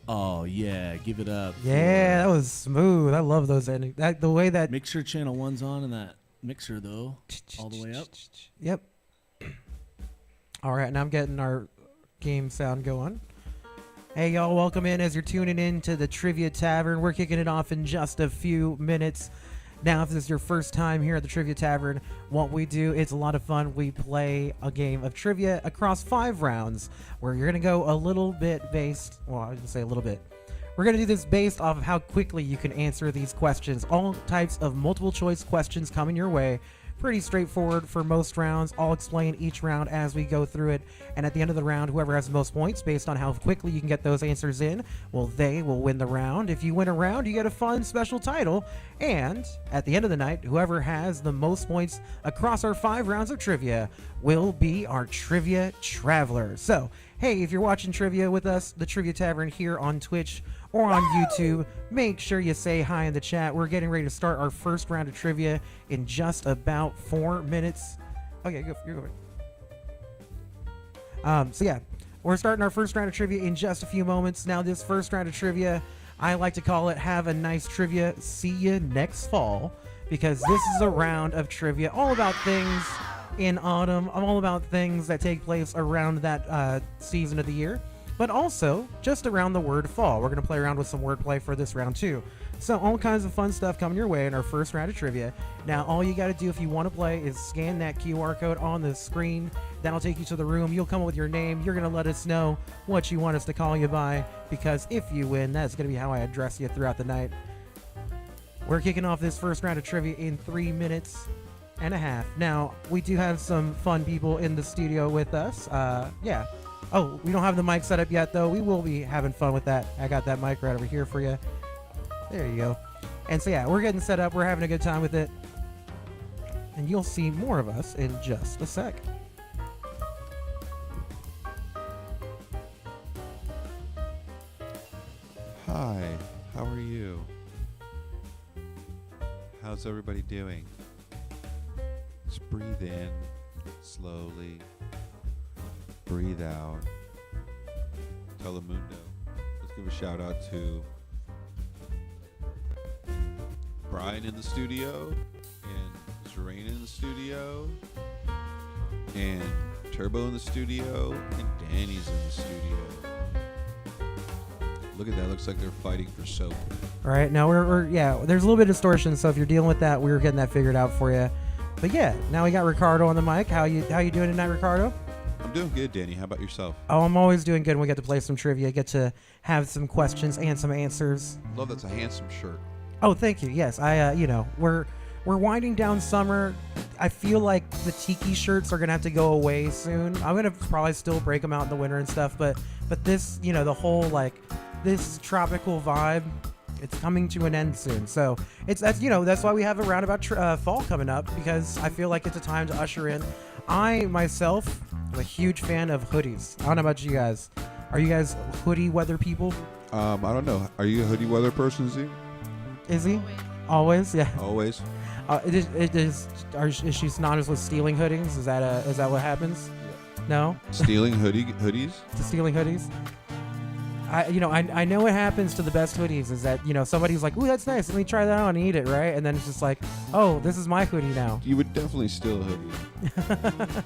Oh yeah, give it up. Yeah, that was smooth. I love those endings. The way that Mixer channel 1's on in that mixer though, all the way up. Yep. All right, now I'm getting our game sound going. Hey y'all, welcome in as you're tuning in to the Trivia Tavern. We're kicking it off in just a few minutes. Now, if this is your first time here at the Trivia Tavern, what we do, it's a lot of fun. We play a game of trivia across 5 rounds where you're going to go a little bit based, well, I didn't say a little bit. We're going to do this based off of how quickly you can answer these questions. All types of multiple choice questions coming your way. Pretty straightforward for most rounds. I'll explain each round as we go through it. And at the end of the round, whoever has the most points based on how quickly you can get those answers in, well, they will win the round. If you win a round, you get a fun special title. And at the end of the night, whoever has the most points across our 5 rounds of trivia will be our Trivia Traveler. So, hey, if you're watching trivia with us, the Trivia Tavern here on Twitch or on YouTube, make sure you say hi in the chat. We're getting ready to start our first round of trivia in just about 4 minutes. Okay, you're going. So yeah, we're starting our first round of trivia in just a few moments. Now, this first round of trivia, I like to call it Have a Nice Trivia, See You Next Fall, because this is a round of trivia all about things in autumn, all about things that take place around that season of the year, but also just around the word fall. We're going to play around with some wordplay for this round too. So all kinds of fun stuff coming your way in our first round of trivia. Now, all you got to do if you want to play is scan that QR code on the screen. That'll take you to the room. You'll come up with your name. You're going to let us know what you want us to call you by, because if you win, that's going to be how I address you throughout the night. We're kicking off this first round of trivia in 3 minutes and a half. Now, we do have some fun people in the studio with us. Yeah. Oh, we don't have the mic set up yet, though. We will be having fun with that. I got that mic right over here for you. There you go. And so, yeah, we're getting set up. We're having a good time with it. And you'll see more of us in just a sec. Hi, how are you? How's everybody doing? Just breathe in slowly. Breathe out. Telemundo. Let's give a shout out to Brian in the studio, and Zeraina in the studio, and Turbo in the studio, and Danny's in the studio. Look at that. Looks like they're fighting for soap. All right. Now, yeah, there's a little bit of distortion, so if you're dealing with that, we're getting that figured out for you. But yeah, now we got Ricardo on the mic. How you doing tonight, Ricardo? I'm doing good, Danny. How about yourself? Oh, I'm always doing good when we get to play some trivia, get to have some questions and some answers. Love, that's a handsome shirt. Oh, thank you. Yes, we're winding down summer. I feel like the tiki shirts are gonna have to go away soon. I'm gonna probably still break them out in the winter and stuff, but this, the whole this tropical vibe, it's coming to an end soon. So that's why we have a roundabout fall coming up, because I feel like it's a time to usher in. I myself am a huge fan of hoodies. I don't know about you guys. Are you guys hoodie weather people? I don't know. Are you a hoodie weather person, Z? Is he? Always? Yeah. Always. Is she synonymous with stealing hoodies? Is that what happens? Yeah. No? Stealing hoodies? To stealing hoodies? I know what happens to the best hoodies is that, somebody's like, ooh, that's nice. Let me try that on and eat it, right? And then it's just like, oh, this is my hoodie now. You would definitely steal a hoodie.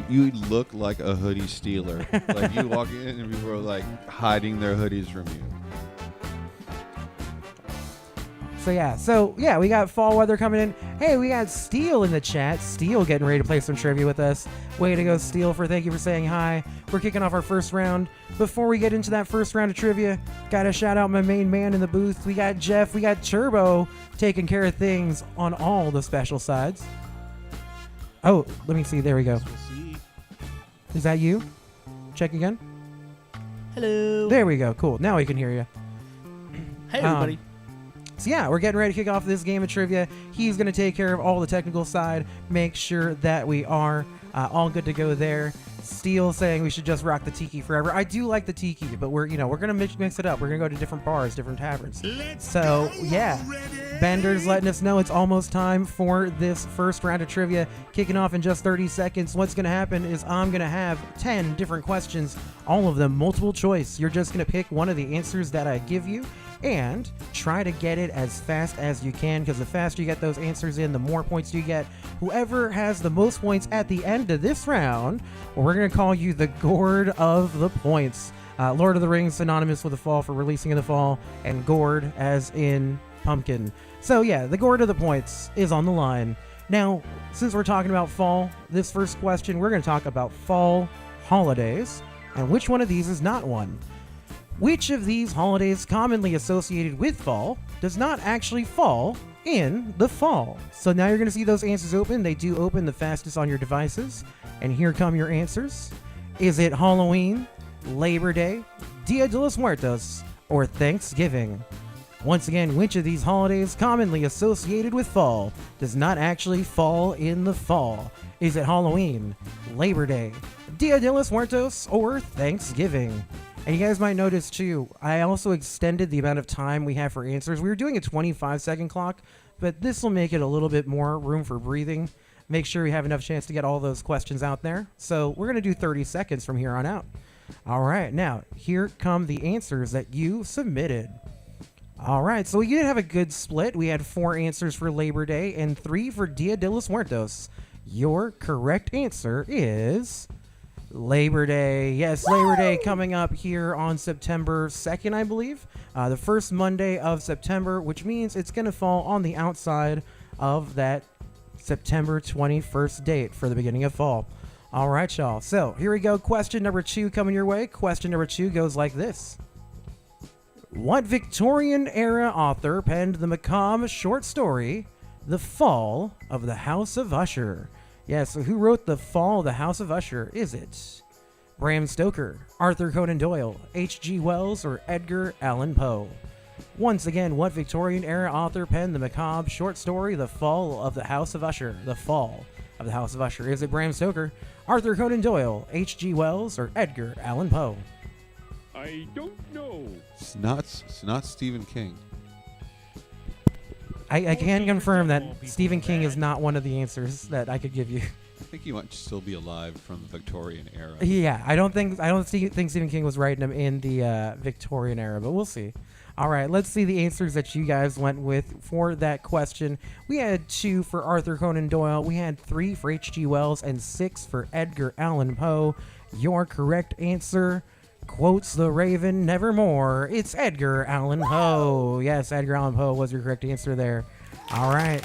you look like a hoodie stealer. Like you walk in and people are like hiding their hoodies from you. So yeah, we got fall weather coming in. Hey, we got Steel in the chat. Steel getting ready to play some trivia with us. Way to go, Steel, thank you for saying hi. We're kicking off our first round. Before we get into that first round of trivia, gotta shout out my main man in the booth. We got Jeff, we got Turbo taking care of things on all the special sides. Oh, let me see. There we go. Is that you? Check again. Hello. There we go. Cool. Now we can hear you. Hey, everybody. So yeah, we're getting ready to kick off this game of trivia. He's going to take care of all the technical side, make sure that we are all good to go there. Steel saying we should just rock the tiki forever. I do like the tiki, but we're gonna mix it up. We're gonna go to different bars, different taverns. So yeah, Bender's letting us know it's almost time for this first round of trivia, kicking off in just 30 seconds. What's gonna happen is I'm gonna have 10 different questions, all of them multiple choice. You're just gonna pick one of the answers that I give you and try to get it as fast as you can, because the faster you get those answers in, the more points you get. Whoever has the most points at the end of this round, we're going to call you the Gourd of the Points. Lord of the Rings, synonymous with the fall for releasing in the fall, and gourd as in pumpkin. So yeah, the Gourd of the Points is on the line. Now, since we're talking about fall, this first question, we're going to talk about fall holidays, and which one of these is not one? Which of these holidays commonly associated with fall does not actually fall in the fall? So now you're going to see those answers open. They do open the fastest on your devices. And here come your answers. Is it Halloween, Labor Day, Dia de los Muertos, or Thanksgiving? Once again, which of these holidays commonly associated with fall does not actually fall in the fall? Is it Halloween, Labor Day, Dia de los Muertos, or Thanksgiving? And you guys might notice too, I also extended the amount of time we have for answers. We were doing a 25-second clock, but this will make it a little bit more room for breathing. Make sure we have enough chance to get all those questions out there. So we're going to do 30 seconds from here on out. All right, now here come the answers that you submitted. All right, so we did have a good split. We had 4 answers for Labor Day and 3 for Dia de los Muertos. Your correct answer is Labor Day. Yes, Labor Day coming up here on September 2nd, I believe. The first Monday of September, which means it's going to fall on the outside of that September 21st date for the beginning of fall. All right, y'all. So here we go. Question number 2 coming your way. Question number 2 goes like this. What Victorian-era author penned the macabre short story, The Fall of the House of Usher? Yeah, so who wrote The Fall of the House of Usher? Is it Bram Stoker, Arthur Conan Doyle, H.G. Wells, or Edgar Allan Poe? Once again, what Victorian-era author penned the macabre short story, The Fall of the House of Usher? The Fall of the House of Usher. Is it Bram Stoker, Arthur Conan Doyle, H.G. Wells, or Edgar Allan Poe? I don't know. It's not Stephen King. I can confirm that Stephen King is not one of the answers that I could give you. I think he might still be alive from the Victorian era. Yeah, I don't think Stephen King was writing them in the Victorian era, but we'll see. All right, let's see the answers that you guys went with for that question. We had 2 for Arthur Conan Doyle, we had 3 for H.G. Wells, and 6 for Edgar Allan Poe. Your correct answer, quotes the Raven nevermore, it's Edgar Allan Poe. Yes, Edgar Allan Poe was your correct answer there. All right,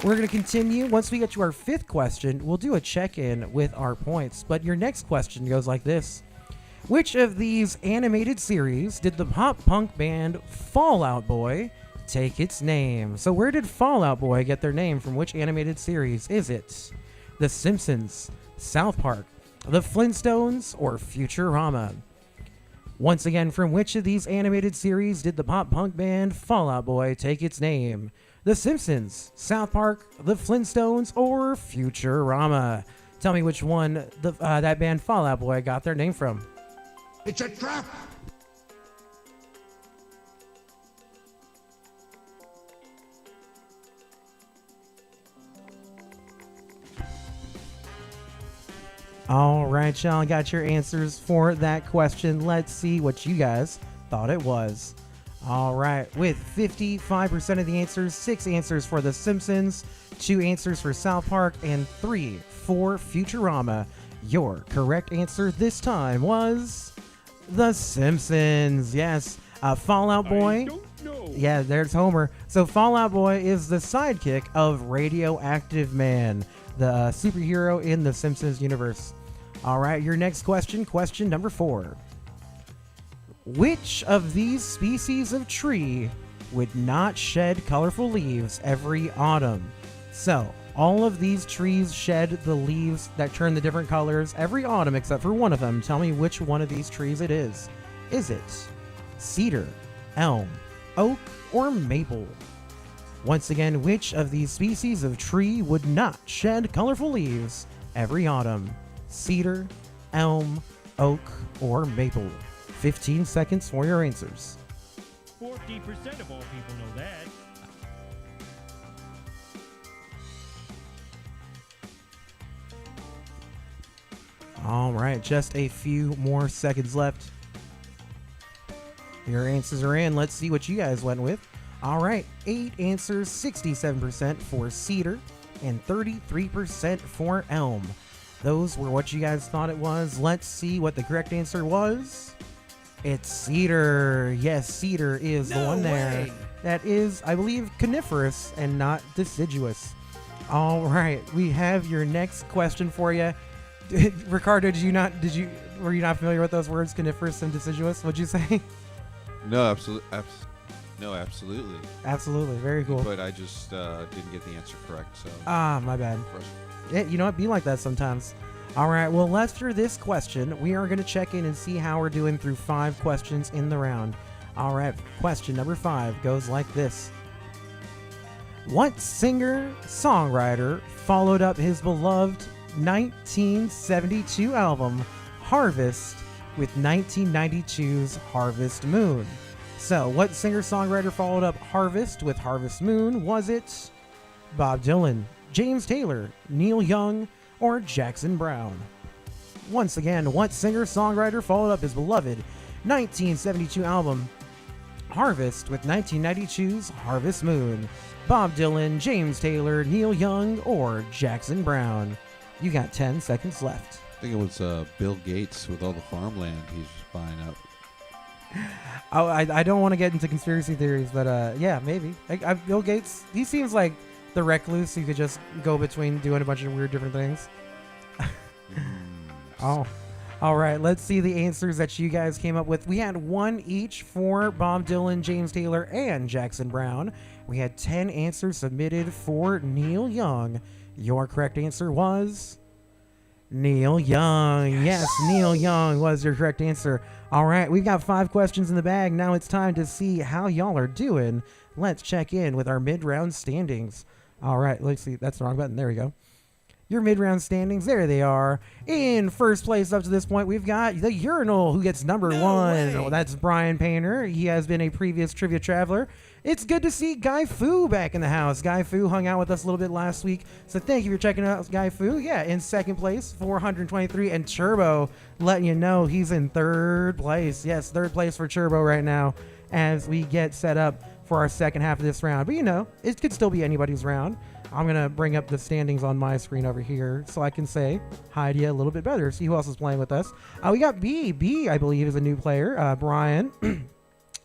we're going to continue. Once we get to our 5th question, we'll do a check-in with our points. But your next question goes like this. Which of these animated series did the pop-punk band Fall Out Boy take its name? So where did Fall Out Boy get their name from? Which animated series? Is it The Simpsons, South Park, The Flintstones, or Futurama? Once again, from which of these animated series did the pop-punk band Fall Out Boy take its name? The Simpsons, South Park, The Flintstones, or Futurama? Tell me which one that band Fall Out Boy got their name from. It's a trap! All right, y'all, got your answers for that question. Let's see what you guys thought it was. All right, with 55% of the answers, 6 answers for The Simpsons, 2 answers for South Park, and 3 for Futurama. Your correct answer this time was The Simpsons. Yes, Fall Out Boy. I don't know. Yeah, there's Homer. So Fall Out Boy is the sidekick of Radioactive Man, the superhero in the Simpsons universe. All right, your next question, question number 4. Which of these species of tree would not shed colorful leaves every autumn? So, all of these trees shed the leaves that turn the different colors every autumn except for one of them. Tell me which one of these trees it is. Is it cedar, elm, oak, or maple? Once again, which of these species of tree would not shed colorful leaves every autumn? Cedar, elm, oak, or maple? 15 seconds for your answers. 40% of all people know that. All right, just a few more seconds left. Your answers are in. Let's see what you guys went with. All right, 8 answers, 67% for cedar and 33% for elm. Those were what you guys thought it was. Let's see what the correct answer was. It's cedar. Yes, cedar is the one there. way. That is, I believe, coniferous and not deciduous. All right, we have your next question for you. Ricardo, were you not familiar with those words, coniferous and deciduous? What'd you say? No, absolutely. No, absolutely. Absolutely, very cool. But I just didn't get the answer correct. So. My bad. Yeah, you know what? Be like that sometimes. All right, well, after this question, we are going to check in and see how we're doing through 5 questions in the round. All right, question number 5 goes like this. What singer-songwriter followed up his beloved 1972 album, Harvest, with 1992's Harvest Moon? So, what singer-songwriter followed up Harvest with Harvest Moon? Was it Bob Dylan, James Taylor, Neil Young, or Jackson Browne? Once again, what singer-songwriter followed up his beloved 1972 album, Harvest, with 1992's Harvest Moon? Bob Dylan, James Taylor, Neil Young, or Jackson Browne? You got 10 seconds left. I think it was Bill Gates with all the farmland he's buying up. Oh, I don't want to get into conspiracy theories, but yeah, maybe. Bill Gates, he seems like the recluse who could just go between doing a bunch of weird different things. Oh, all right. Let's see the answers that you guys came up with. We had 1 each for Bob Dylan, James Taylor, and Jackson Browne. We had 10 answers submitted for Neil Young. Your correct answer was Neil Young. Yes, Neil Young was your correct answer. All right, we've got 5 questions in the bag. Now it's time to see how y'all are doing. Let's check in with our mid-round standings. All right, let's see. That's the wrong button. There we go. Your mid-round standings, there they are. In first place up to this point, we've got the Urinal, who gets number 1. Oh, that's Brian Painter. He has been a previous Trivia Traveler. It's good to see Guy Fu back in the house. Guy Fu hung out with us a little bit last week, so thank you for checking out Guy Fu. Yeah, in second place, 423, and Turbo letting you know he's in third place. Yes, third place for Turbo right now as we get set up for our second half of this round. But you know, it could still be anybody's round. I'm going to bring up the standings on my screen over here so I can say hi to you a little bit better. See who else is playing with us. We got B. B, I believe, is a new player. Brian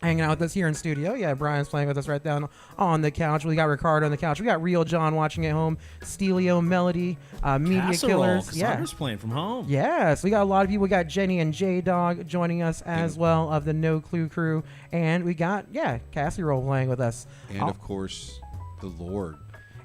hanging out with us here in studio. Yeah, Brian's playing with us right down on the couch. We got Ricardo on the couch. We got Real John watching at home. Stelio, Melody, Media Casserole, Killers. Yeah. Cassandra's playing from home. Yeah, so we got a lot of people. We got Jenny and J-Dog joining us as well of the No Clue crew. And we got, Casserole playing with us. And, of course, the Lord.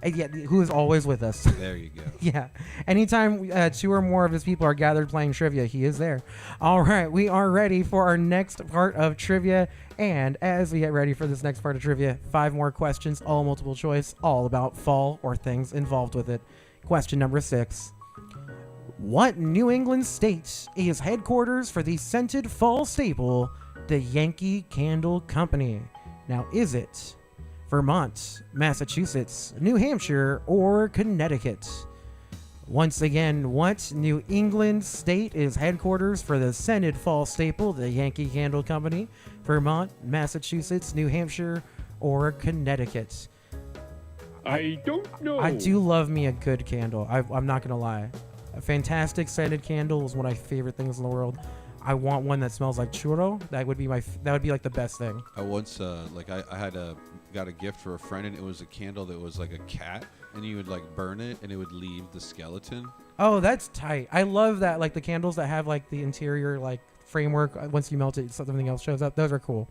Yeah, who is always with us. There you go. Yeah. Anytime 2 or more of his people are gathered playing trivia, he is there. All right, we are ready for our next part of trivia. And as we get ready for this next part of trivia, 5 more questions, all multiple choice, all about fall or things involved with it. Question number 6. What New England state is headquarters for the scented fall staple, the Yankee Candle Company? Now, is it Vermont, Massachusetts, New Hampshire, or Connecticut? Once again, what New England state is headquarters for the scented fall staple, the Yankee Candle Company? Vermont, Massachusetts, New Hampshire, or Connecticut? I don't know. I do love me a good candle. I'm not going to lie. A fantastic scented candle is one of my favorite things in the world. I want one that smells like churro. That would be like the best thing. I once got a gift for a friend, and it was a candle that was like a cat, and you would like burn it and it would leave the skeleton. Oh, that's tight. I love that, like the candles that have like the interior like framework. Once you melt it, something else shows up. Those are cool.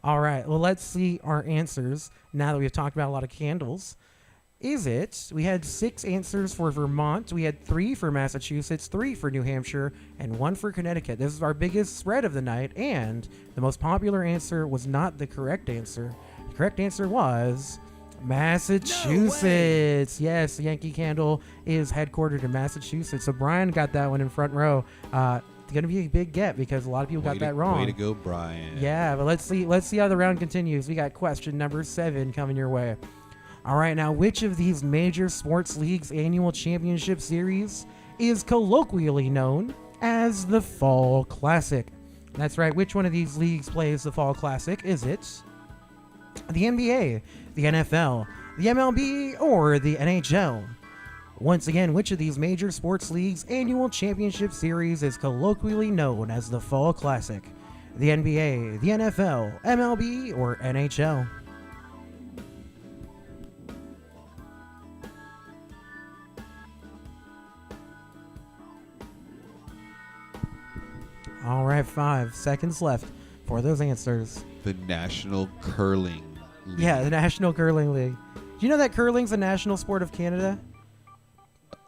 All right, well, let's see our answers now that we've talked about a lot of candles. We had 6 answers for Vermont, we had 3 for Massachusetts, 3 for New Hampshire, and 1 for Connecticut. This is our biggest spread of the night, and the most popular answer was not the correct answer. The correct answer was Massachusetts. Yes, Yankee Candle is headquartered in Massachusetts. So Brian got that one in front row. It's going to be a big get because a lot of people got that wrong. Way to go, Brian. Yeah, but let's see how the round continues. We got question number 7 coming your way. All right, now which of these major sports leagues' annual championship series is colloquially known as the Fall Classic? That's right. Which one of these leagues plays the Fall Classic? Is it the NBA, the NFL, the MLB, or the NHL? Once again, which of these major sports leagues' annual championship series is colloquially known as the Fall Classic? The NBA, the NFL, MLB, or NHL? All right, 5 seconds left for those answers. The National Curling League. Yeah, the National Curling League. Do you know that curling's a national sport of Canada?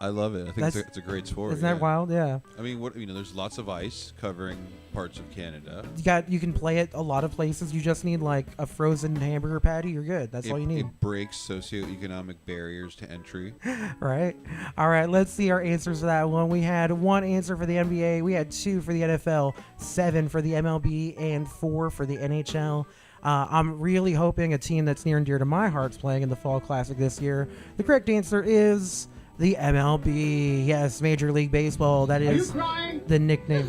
I love it. I think it's a great sport. Isn't that wild? Yeah. I mean, there's lots of ice covering parts of Canada. You can play it a lot of places. You just need like a frozen hamburger patty. You're good. That's all you need. It breaks socioeconomic barriers to entry. Right. All right. Let's see our answers to that one. We had 1 answer for the NBA. We had 2 for the NFL, 7 for the MLB, and 4 for the NHL. I'm really hoping a team that's near and dear to my heart's playing in the Fall Classic this year. The correct answer is the MLB. Yes, Major League Baseball. That is the nickname.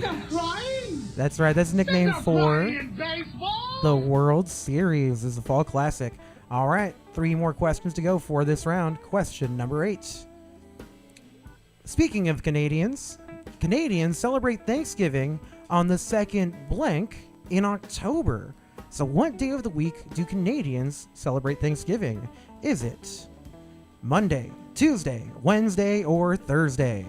That's right. That's the nickname for the World Series is the Fall Classic. All right. 3 more questions to go for this round. Question number 8. Speaking of Canadians celebrate Thanksgiving on the second blank in October. So what day of the week do Canadians celebrate Thanksgiving? Is it Monday, Tuesday, Wednesday, or Thursday?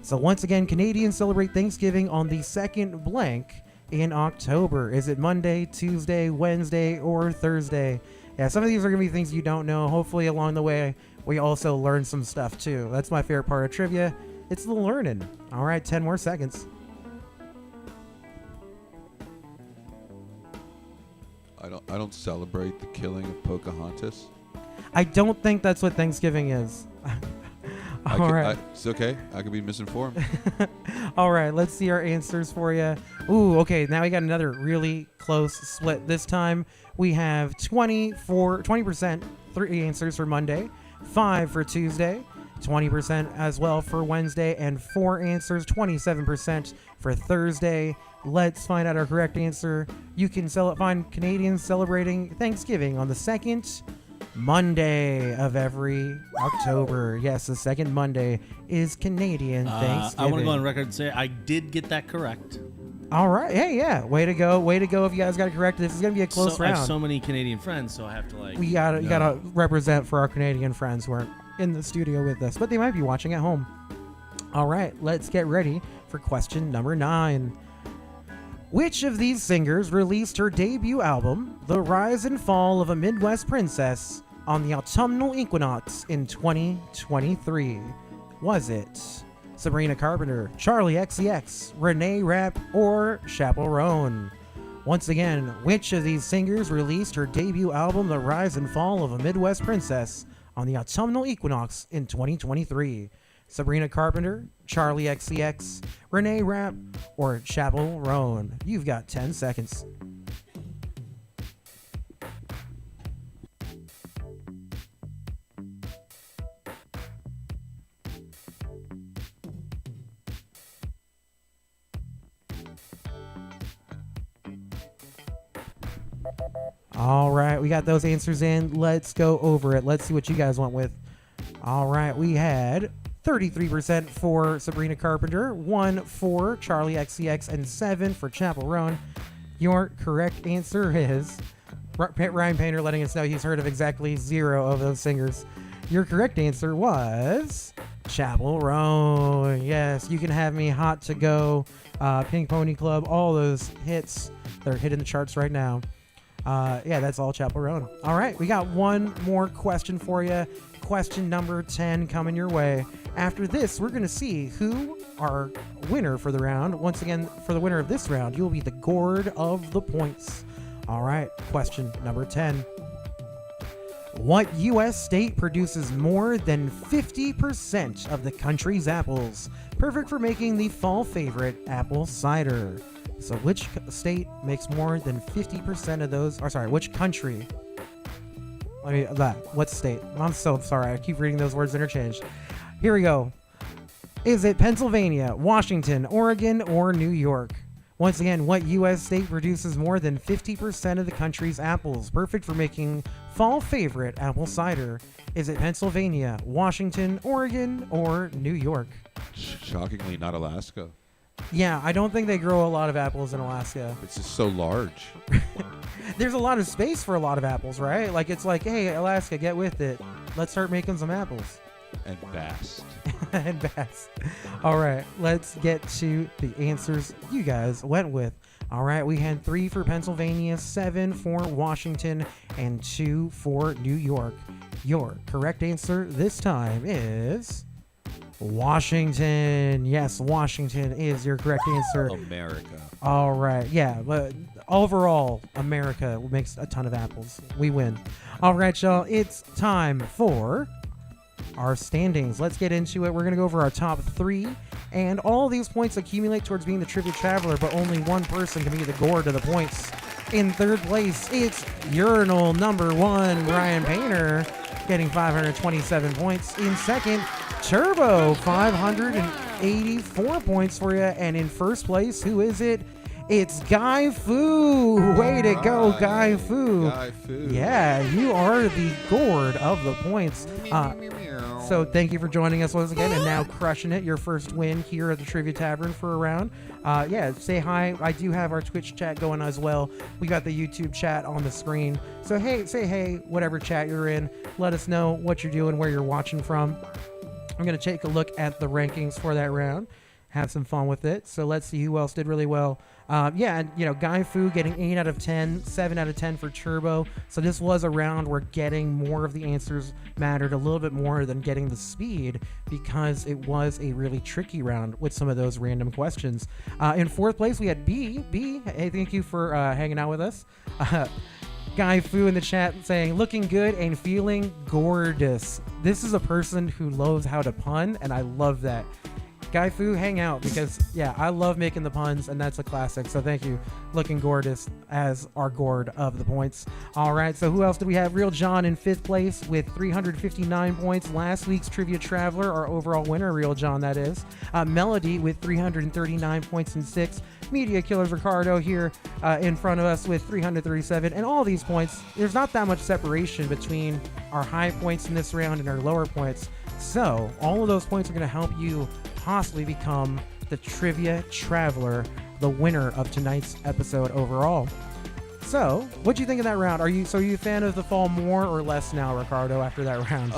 So once again, Canadians celebrate Thanksgiving on the second blank in October. Is it Monday, Tuesday, Wednesday, or Thursday? Yeah, some of these are going to be things you don't know. Hopefully along the way, we also learn some stuff too. That's my favorite part of trivia. It's the learning. All right, 10 more seconds. I don't celebrate the killing of Pocahontas. I don't think that's what Thanksgiving is. All right. It's okay. I could be misinformed. All right, let's see our answers for you. Ooh, okay, now we got another really close split. This time we have 20%, 3 answers for Monday, 5 for Tuesday, 20% as well for Wednesday, and 4 answers, 27% for Thursday. Let's find out our correct answer. You can find Canadians celebrating Thanksgiving on the second Monday of every October. Yes, the second Monday is Canadian Thanksgiving. I want to go on record and say I did get that correct. All right. Hey, yeah. Way to go. Way to go if you guys got it correct. This is going to be a close round. I have so many Canadian friends, so I have to you gotta represent for our Canadian friends who aren't in the studio with us, but they might be watching at home. All right. Let's get ready for question number 9. Which of these singers released her debut album, The Rise and Fall of a Midwest Princess, on the autumnal equinox in 2023? Was it Sabrina Carpenter, Charlie XCX, Renee Rapp, or Chappell Roan? Once again, which of these singers released her debut album, The Rise and Fall of a Midwest Princess, on the autumnal equinox in 2023? Sabrina Carpenter, Charlie XCX, Renee Rapp, or Chappell Roan? You've got 10 seconds. All right, we got those answers in. Let's go over it. Let's see what you guys went with. All right, we had 33% for Sabrina Carpenter, 1 for Charlie XCX, and 7 for Chappell Roan. Your correct answer is Ryan Painter letting us know he's heard of exactly 0 of those singers. Your correct answer was Chappell Roan. Yes, You Can Have Me, Hot to Go, Pink Pony Club, all those hits. They're hitting the charts right now. Yeah, that's all Chappell Roan. All right, we got one more question for you. Question number 10 coming your way. After this, we're going to see who our winner for the round. Once again, for the winner of this round, you'll be the gourd of the points. All right, question number 10. What U.S. state produces more than 50% of the country's apples? Perfect for making the fall favorite, apple cider. So which state makes more than 50% of those? Or sorry, which country? What state? I'm so sorry. I keep reading those words interchanged. Here we go. Is it Pennsylvania, Washington, Oregon, or New York? Once again, what U.S. state produces more than 50% of the country's apples? Perfect for making fall favorite apple cider. Is it Pennsylvania, Washington, Oregon, or New York? Shockingly, not Alaska. Yeah, I don't think they grow a lot of apples in Alaska. It's just so large. There's a lot of space for a lot of apples, right? Like, it's like, hey, Alaska, get with it. Let's start making some apples. And vast. And bass. All right, let's get to the answers you guys went with. All right, we had 3 for Pennsylvania, 7 for Washington, and 2 for New York. Your correct answer this time is Washington. Yes, Washington is your correct answer. America. All right, yeah, but overall, America makes a ton of apples. We win. All right, y'all, it's time for our standings. Let's get into it. We're going to go over our top 3, and all these points accumulate towards being the Trivia Traveler, but only one person can be the gourd of the points. In third place, it's Urinal number 1, Ryan Painter, getting 527 points. In second, Turbo, 584 points for you. And in first place, who is it? It's Guy Fu. Way to go, Guy Fu. Guy Fu. Yeah, you are the gourd of the points. So thank you for joining us once again, and now crushing it. Your first win here at the Trivia Tavern for a round. Yeah, say hi. I do have our Twitch chat going as well. We got the YouTube chat on the screen. So hey, say hey, whatever chat you're in. Let us know what you're doing, where you're watching from. I'm going to take a look at the rankings for that round. Have some fun with it. So let's see who else did really well. Yeah, and Guy Fu getting 8 out of 10, 7 out of 10 for Turbo. So this was a round where getting more of the answers mattered a little bit more than getting the speed, because it was a really tricky round with some of those random questions. In fourth place, we had B. Hey, thank you for hanging out with us. Guy Fu in the chat saying, looking good and feeling gorgeous. This is a person who knows how to pun, and I love that. Guy Fu, hang out, because yeah, I love making the puns, and that's a classic. So thank you, looking gorgeous as our gourd of the points. All right, so who else did we have? Real John in 5th place with 359 points. Last week's Trivia Traveler, our overall winner, Real John, that is. Melody with 339 points in 6th. Media Killers Ricardo here in front of us with 337. And all these points, there's not that much separation between our high points in this round and our lower points. So all of those points are going to help you possibly become the Trivia Traveler, the winner of tonight's episode overall. So, what do you think of that round? Are you a fan of the fall more or less now, Ricardo, after that round?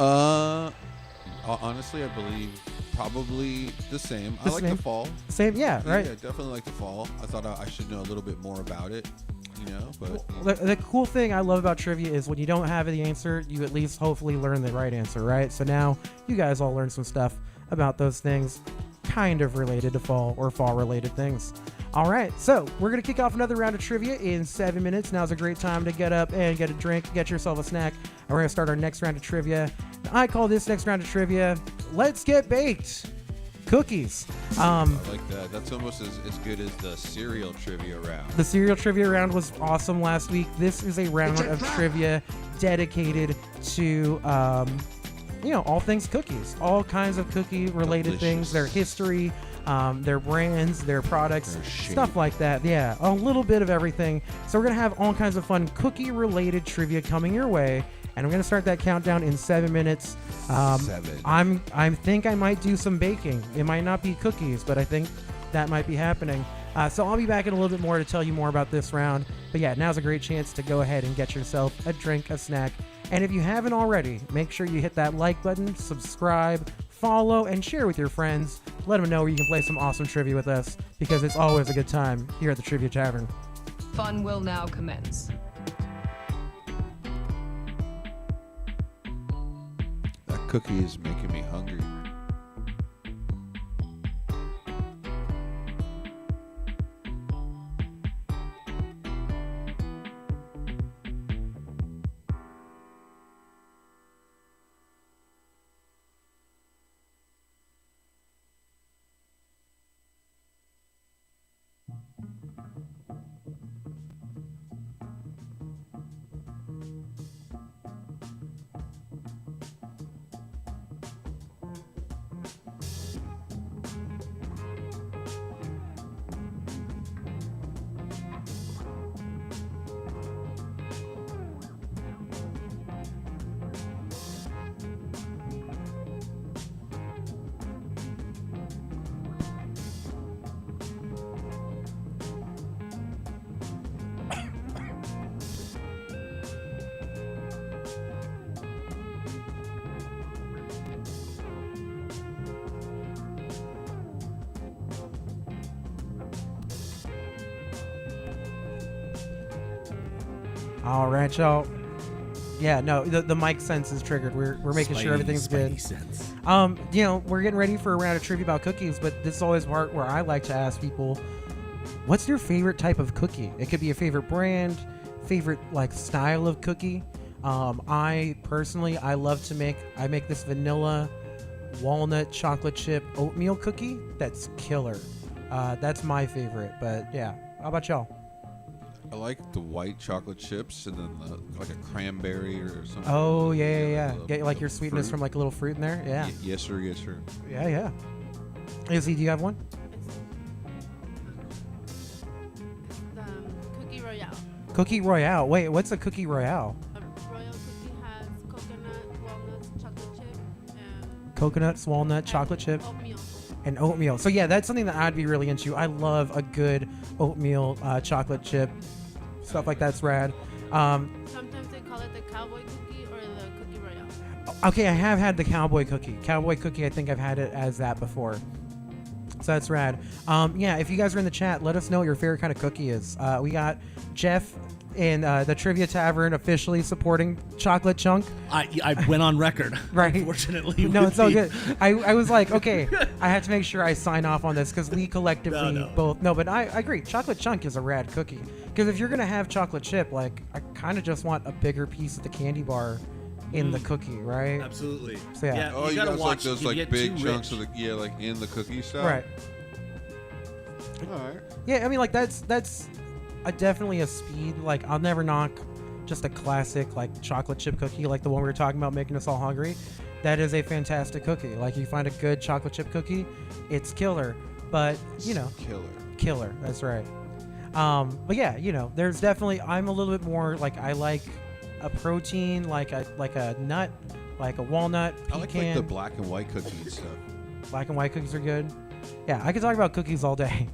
Honestly, I believe probably the same. The I like same? the fall. Same, yeah, right. Yeah, definitely like the fall. I thought I should know a little bit more about it, but The cool thing I love about trivia is when you don't have the answer, you at least hopefully learn the right answer, right? So now you guys all learn some stuff about those things kind of related to fall or fall related things. All right, so we're going to kick off another round of trivia in 7 minutes. Now's a great time to get up and get a drink, get yourself a snack. And we're going to start our next round of trivia. I call this next round of trivia, Let's Get Baked. Cookies. I like that. That's almost as good as the cereal trivia round. The cereal trivia round was awesome last week. This is a round of trivia dedicated to all things cookies, all kinds of cookie-related things, their history, their brands, their products, stuff like that. Yeah, a little bit of everything. So we're going to have all kinds of fun cookie-related trivia coming your way, and I'm going to start that countdown in 7 minutes. 7. I think I might do some baking. It might not be cookies, but I think that might be happening. So I'll be back in a little bit more to tell you more about this round. But yeah, now's a great chance to go ahead and get yourself a drink, a snack. And if you haven't already, make sure you hit that like button, subscribe, follow, and share with your friends. Let them know where you can play some awesome trivia with us, because it's always a good time here at the Trivia Tavern. Fun will now commence. That cookie is making me hungry. All right, y'all. Yeah, no, the mic sense is triggered. We're making sure everything's good. Sense. You know, we're getting ready for a round of trivia about cookies, but this is always part where I like to ask people, what's your favorite type of cookie? It could be a favorite brand, favorite like style of cookie. I personally, I make this vanilla walnut chocolate chip oatmeal cookie. That's killer. That's my favorite, but yeah. How about y'all? I like the white chocolate chips and then like a cranberry or something. Oh, yeah. Little- Get like your little sweetness fruit. from like a little fruit in there. Yeah. Yes, sir. Yes, sir. Yeah. Izzy, do you have one? The Cookie Royale. Cookie Royale. Wait, what's a Cookie Royale? A royal cookie has coconut, walnuts, chocolate chip, and Coconuts, walnut, chocolate chip, oatmeal. and oatmeal. So yeah, that's something that I'd be really into. I love a good oatmeal chocolate chip. Stuff like that's rad. Sometimes they call it the cowboy cookie or the Cookie Royale. Okay, I have had the cowboy cookie. Cowboy cookie, I think I've had it as that before. So that's rad. Yeah, if you guys are in the chat, let us know what your favorite kind of cookie is. We got Jeff in the Trivia Tavern officially supporting Chocolate Chunk. I went on record. Right. Unfortunately. No, with it's all the- good. I was like, okay, I have to make sure I sign off on this because we collectively No. both. No, but I agree. Chocolate Chunk is a rad cookie. Because if you're going to have chocolate chip, like, I kind of just want a bigger piece of the candy bar in the cookie, right? Absolutely. So, yeah. Oh, you gotta guys like watch. those You like get big too chunks rich. of the like in the cookie stuff. Right. All right. Yeah, I mean, like, that's definitely a speed. Like, I'll never knock just a classic, like, chocolate chip cookie, like the one we were talking about making us all hungry. That is a fantastic cookie. Like, you find a good chocolate chip cookie, it's killer. But, you know, killer. That's right. But yeah, you know, there's definitely, I'm a little bit more like, I like a protein, like a nut, like a walnut, I like pecan. the black and white cookie and stuff. Black and white cookies are good. Yeah, I could talk about cookies all day.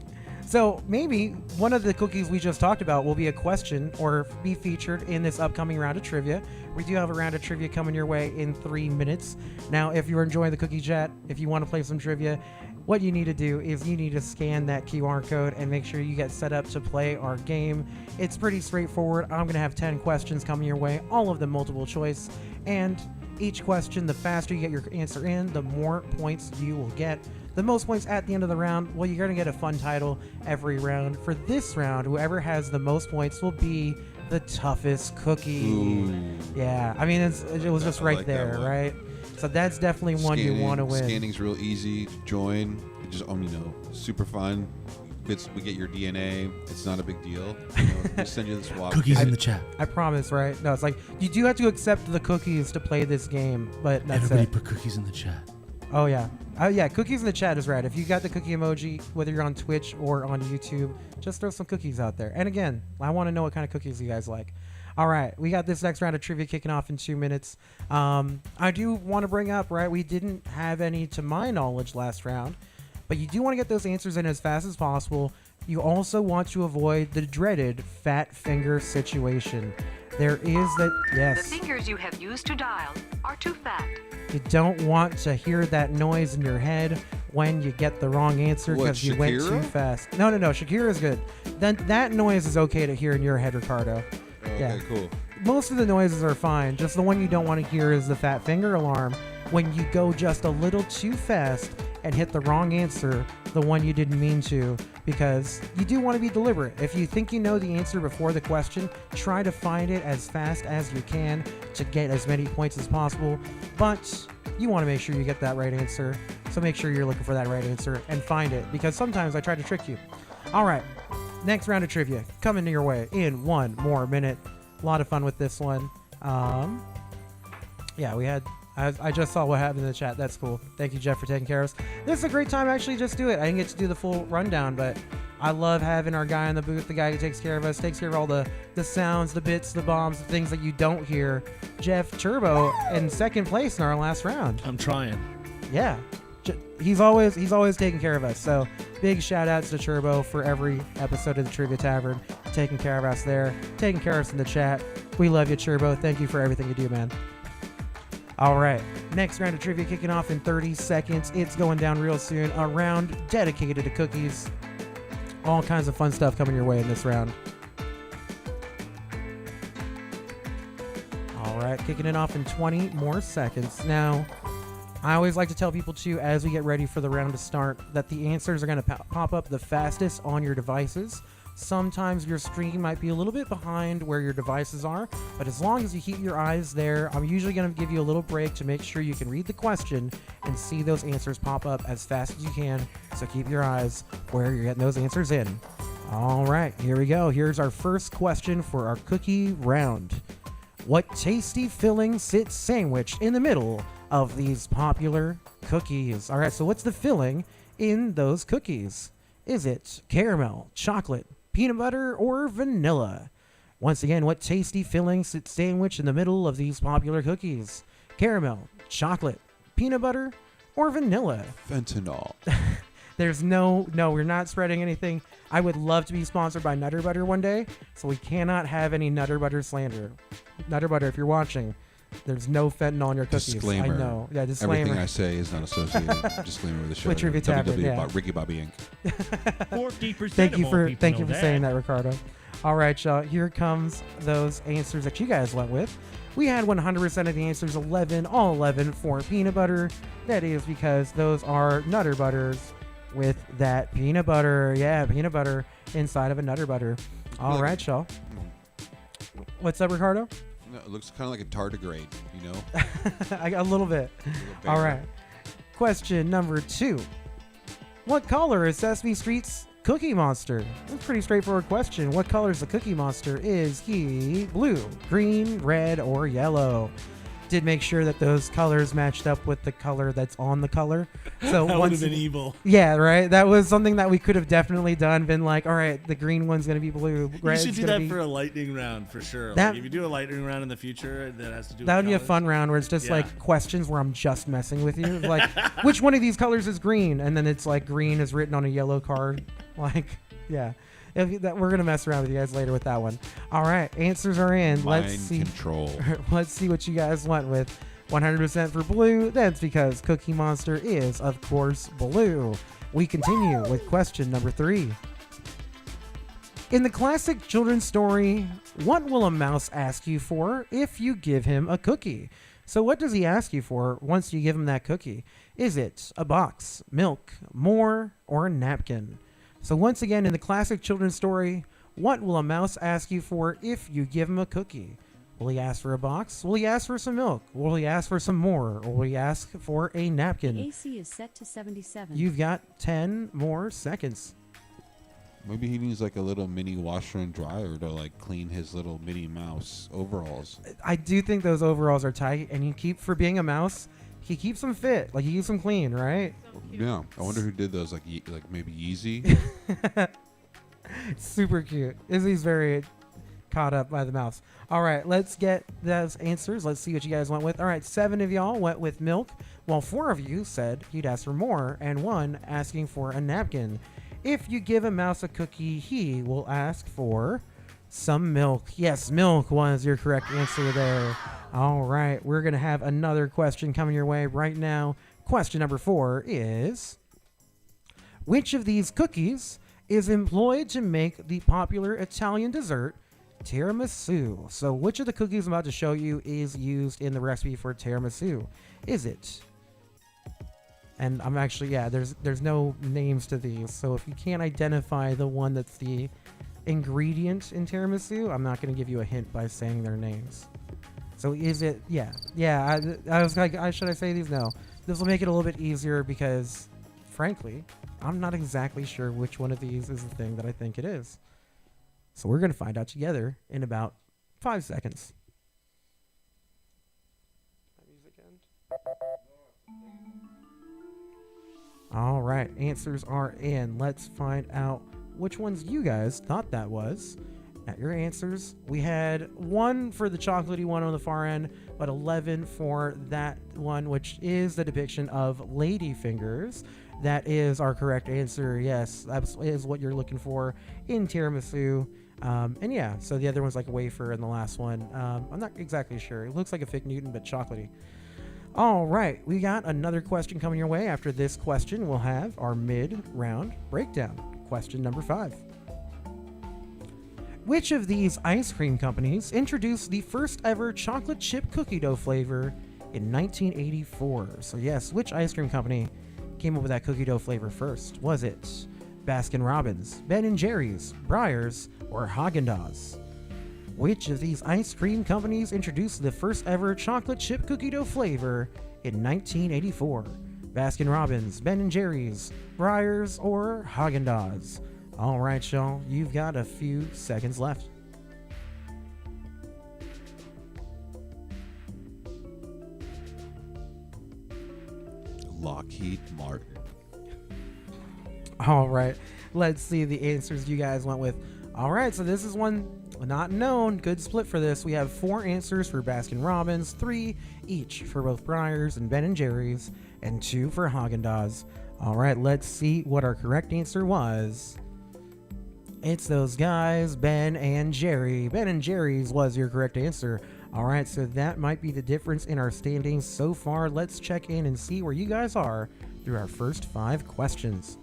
So maybe one of the cookies we just talked about will be a question or be featured in this upcoming round of trivia. We do have a round of trivia coming your way in 3 minutes. Now, if you're enjoying the cookie chat, if you want to play some trivia, what you need to do is you need to scan that QR code and make sure you get set up to play our game. It's pretty straightforward. I'm going to have 10 questions coming your way, all of them multiple choice. And each question, the faster you get your answer in, the more points you will get. The most points at the end of the round, well, you're going to get a fun title every round. For this round, whoever has the most points will be the toughest cookie. Ooh. Yeah, I mean, it was just I right like that there, one. right? So that's definitely one you want to win. Scanning's real easy to join. It just, super fun. We get your DNA. It's not a big deal. We send you the swap. Cookies kit. in the chat. I promise, right? No, it's like, you do have to accept the cookies to play this game, but that's Everybody it. put cookies in the chat. Oh, yeah. Yeah, cookies in the chat is rad. If you got the cookie emoji, whether you're on Twitch or on YouTube, just throw some cookies out there. And again, I want to know what kind of cookies you guys like. All right, we got this next round of trivia kicking off in 2 minutes. I do want to bring up, right, we didn't have any to my knowledge last round, but you do want to get those answers in as fast as possible. You also want to avoid the dreaded fat finger situation. There is that, yes. The fingers you have used to dial are too fat. You don't want to hear that noise in your head when you get the wrong answer What, because you went Shakira? too fast. No. Shakira's good. Then that noise is okay to hear in your head, Ricardo. Okay, Yeah. cool. Most of the noises are fine. Just the one you don't want to hear is the fat finger alarm. When you go just a little too fast and hit the wrong answer, the one you didn't mean to, because you do want to be deliberate. If you think you know the answer before the question, try to find it as fast as you can to get as many points as possible. But you want to make sure you get that right answer. So make sure you're looking for that right answer and find it, because sometimes I try to trick you. All right, next round of trivia coming your way in 1 more minute. A lot of fun with this one. Yeah, we had. I just saw what happened in the chat. That's cool. Thank you, Jeff, for taking care of us. This is a great time to actually just do it. I didn't get to do the full rundown, but I love having our guy in the booth, the guy who takes care of us, takes care of all the sounds, the bits, the bombs, the things that you don't hear. Jeff Turbo in second place in our last round. I'm trying. Yeah. He's always taking care of us. So big shout outs to Turbo for every episode of the Trivia Tavern, taking care of us there, taking care of us in the chat. We love you, Turbo. Thank you for everything you do, man. All right, next round of trivia kicking off in 30 seconds. It's going down real soon. A round dedicated to cookies. All kinds of fun stuff coming your way in this round. All right, kicking it off in 20 more seconds. Now, I always like to tell people too, as we get ready for the round to start, that the answers are going to pop up the fastest on your devices. Sometimes your screen might be a little bit behind where your devices are, but as long as you keep your eyes there, I'm usually going to give you a little break to make sure you can read the question and see those answers pop up as fast as you can. So keep your eyes where you're getting those answers in. All right, here we go. Here's our first question for our cookie round. What tasty filling sits sandwiched in the middle of these popular cookies? All right, so what's the filling in those cookies? Is it caramel, chocolate, peanut butter, or vanilla? Once again, what tasty filling sits sandwiched in the middle of these popular cookies? Caramel, chocolate, peanut butter, or vanilla? Fentanyl. There's no, we're not spreading anything. I would love to be sponsored by Nutter Butter one day, so we cannot have any Nutter Butter slander. Nutter Butter, if you're watching, there's no fentanyl in your cookies. Disclaimer. I know. Yeah, disclaimer. Everything I say is not associated. Disclaimer with the show. With Trivia Tavern, yeah. Ricky Bobby Inc. 40% Thank you of all for people know saying that, Ricardo. All right, y'all. Here comes those answers that you guys went with. We had 100% of the answers, all 11 for peanut butter. That is because those are Nutter Butters with that peanut butter. Yeah, peanut butter inside of a Nutter Butter. All right, y'all. What's up, Ricardo? No, it looks kind of like a tardigrade, you know? I got a little bit. All right. Question number 2. What color is Sesame Street's Cookie Monster? That's a pretty straightforward question. What color is the Cookie Monster? Is he blue, green, red, or yellow? Did make sure that those colors matched up with the color that's on the color. So That would have been evil. Yeah, right. That was something that we could have definitely done. Been like, all right, the green one's gonna be blue. You should do that for a lightning round for sure. That- Like if you do a lightning round in the future that has to do That with would be a colors. fun round where it's just Yeah. like questions where I'm just messing with you. Like, which one of these colors is green? And then it's like green is written on a yellow card. Like, yeah. We're going to mess around with you guys later with that one. All right. Answers are in. Mind Let's see. control. Let's see what you guys went with. 100% for blue. That's because Cookie Monster is, of course, blue. We continue with question number 3. In the classic children's story, what will a mouse ask you for if you give him a cookie? So what does he ask you for once you give him that cookie? Is it a box, milk, more, or a napkin? So once again, in the classic children's story, what will a mouse ask you for if you give him a cookie? Will he ask for a box? Will he ask for some milk? Will he ask for some more? Or will he ask for a napkin? AC is set to 77. You've got 10 more seconds. Maybe he needs like a little mini washer and dryer to like clean his little Minnie Mouse overalls. I do think those overalls are tight, and for being a mouse, he keeps them fit. Like, he keeps them clean, right? So cute. Yeah, I wonder who did those. Like maybe Yeezy. Super cute. Izzy's very caught up by the mouse. All right, let's get those answers. Let's see what you guys went with. All right, 7 of y'all went with milk, while 4 of you said you'd ask for more, and 1 asking for a napkin. If you give a mouse a cookie, he will ask for some milk. Yes, milk was your correct answer there. All right, we're going to have another question coming your way right now. Question number 4 is, which of these cookies is employed to make the popular Italian dessert tiramisu? So which of the cookies I'm about to show you is used in the recipe for tiramisu? Is it? And I'm actually, there's no names to these. So if you can't identify the one that's the ingredient in tiramisu, I'm not going to give you a hint by saying their names. So is it? Yeah. I was like, should I say these? No. This will make it a little bit easier because, frankly, I'm not exactly sure which one of these is the thing that I think it is. So we're going to find out together in about 5 seconds. All right, answers are in. Let's find out which ones you guys thought that was. At your answers, we had 1 for the chocolatey one on the far end, but 11 for that one, which is the depiction of lady fingers. That is our correct answer. Yes, that is what you're looking for in tiramisu. And yeah, so the other one's like a wafer, and the last one, I'm not exactly sure. It looks like a fig Newton, but chocolatey. All right, we got another question coming your way. After this question, we'll have our mid-round breakdown. Question number 5. Which of these ice cream companies introduced the first ever chocolate chip cookie dough flavor in 1984? So yes, which ice cream company came up with that cookie dough flavor first? Was it Baskin-Robbins, Ben & Jerry's, Breyers, or Haagen-Dazs? Which of these ice cream companies introduced the first ever chocolate chip cookie dough flavor in 1984? Baskin-Robbins, Ben & Jerry's, Breyers, or Haagen-Dazs? All right, y'all, you've got a few seconds left. Lockheed Martin. All right, let's see the answers you guys went with. All right, so this is one not known. Good split for this. We have 4 answers for Baskin-Robbins, 3 each for both Breyers and Ben & Jerry's, and 2 for Haagen-Dazs. All right, let's see what our correct answer was. It's those guys, Ben and Jerry. Ben and Jerry's was your correct answer. All right, so that might be the difference in our standings so far. Let's check in and see where you guys are through our first 5 questions.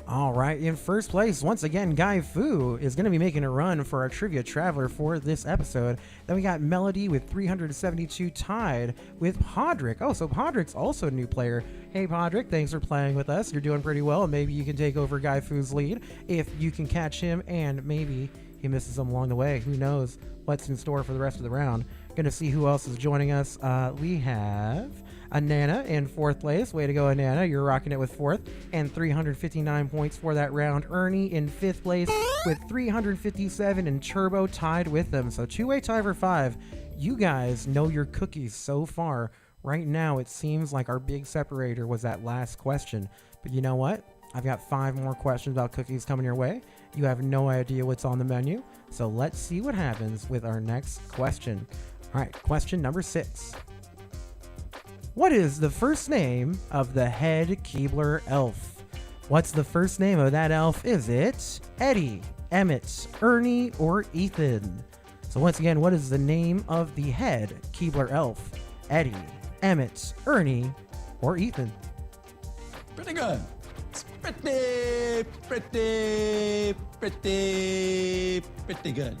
All right, in first place, once again, Guy Fu is going to be making a run for our Trivia Traveler for this episode. Then we got Melody with 372 tied with Podrick. Oh, so Podrick's also a new player. Hey, Podrick, thanks for playing with us. You're doing pretty well. Maybe you can take over Guy Fu's lead if you can catch him, and maybe he misses him along the way. Who knows what's in store for the rest of the round. Going to see who else is joining us. We have Anana in 4th place. Way to go, Anana. You're rocking it with 4th. And 359 points for that round. Ernie in 5th place with 357 and Turbo tied with them. So 2-way tie for 5. You guys know your cookies so far. Right now, it seems like our big separator was that last question. But you know what? I've got 5 more questions about cookies coming your way. You have no idea what's on the menu. So let's see what happens with our next question. All right, question number 6. What is the first name of the head Keebler elf? What's the first name of that elf? Is it Eddie, Emmett, Ernie, or Ethan? So once again, what is the name of the head Keebler elf? Eddie, Emmett, Ernie, or Ethan? Pretty good. It's pretty good.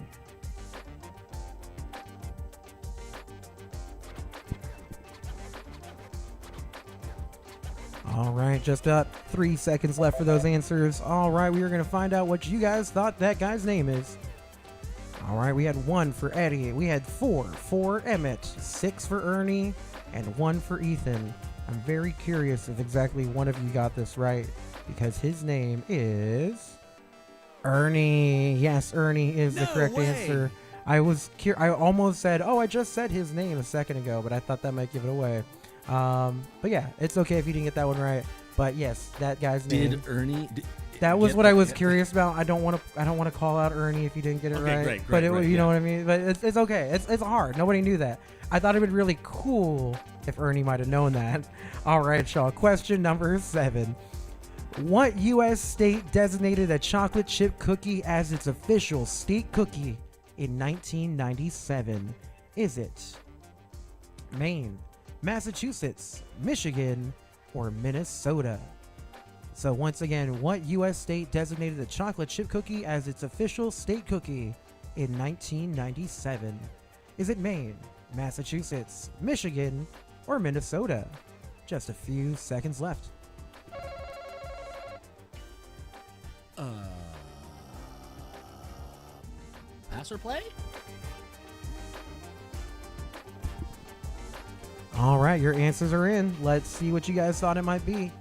All right, just about 3 seconds left for those answers. All right, we are going to find out what you guys thought that guy's name is. All right, we had 1 for Eddie. We had 4 for Emmett, 6 for Ernie, and 1 for Ethan. I'm very curious if exactly one of you got this right, because his name is Ernie. Yes, Ernie is the correct answer. I was I almost said, oh, I just said his name a second ago, but I thought that might give it away. But yeah, it's okay if you didn't get that one right. But yes, that guy's name. Did Ernie? That was what I was curious about. I don't want to call out Ernie if you didn't get it right. Great, but you know what I mean. But it's okay. It's hard. Nobody knew that. I thought it'd been really cool if Ernie might have known that. All right, Shaw. Question number 7. What U.S. state designated a chocolate chip cookie as its official state cookie in 1997? Is it Maine, Massachusetts, Michigan, or Minnesota? So once again, what U.S. state designated the chocolate chip cookie as its official state cookie in 1997? Is it Maine, Massachusetts, Michigan, or Minnesota? Just a few seconds left. Pass or play? All right, your answers are in. Let's see what you guys thought it might be.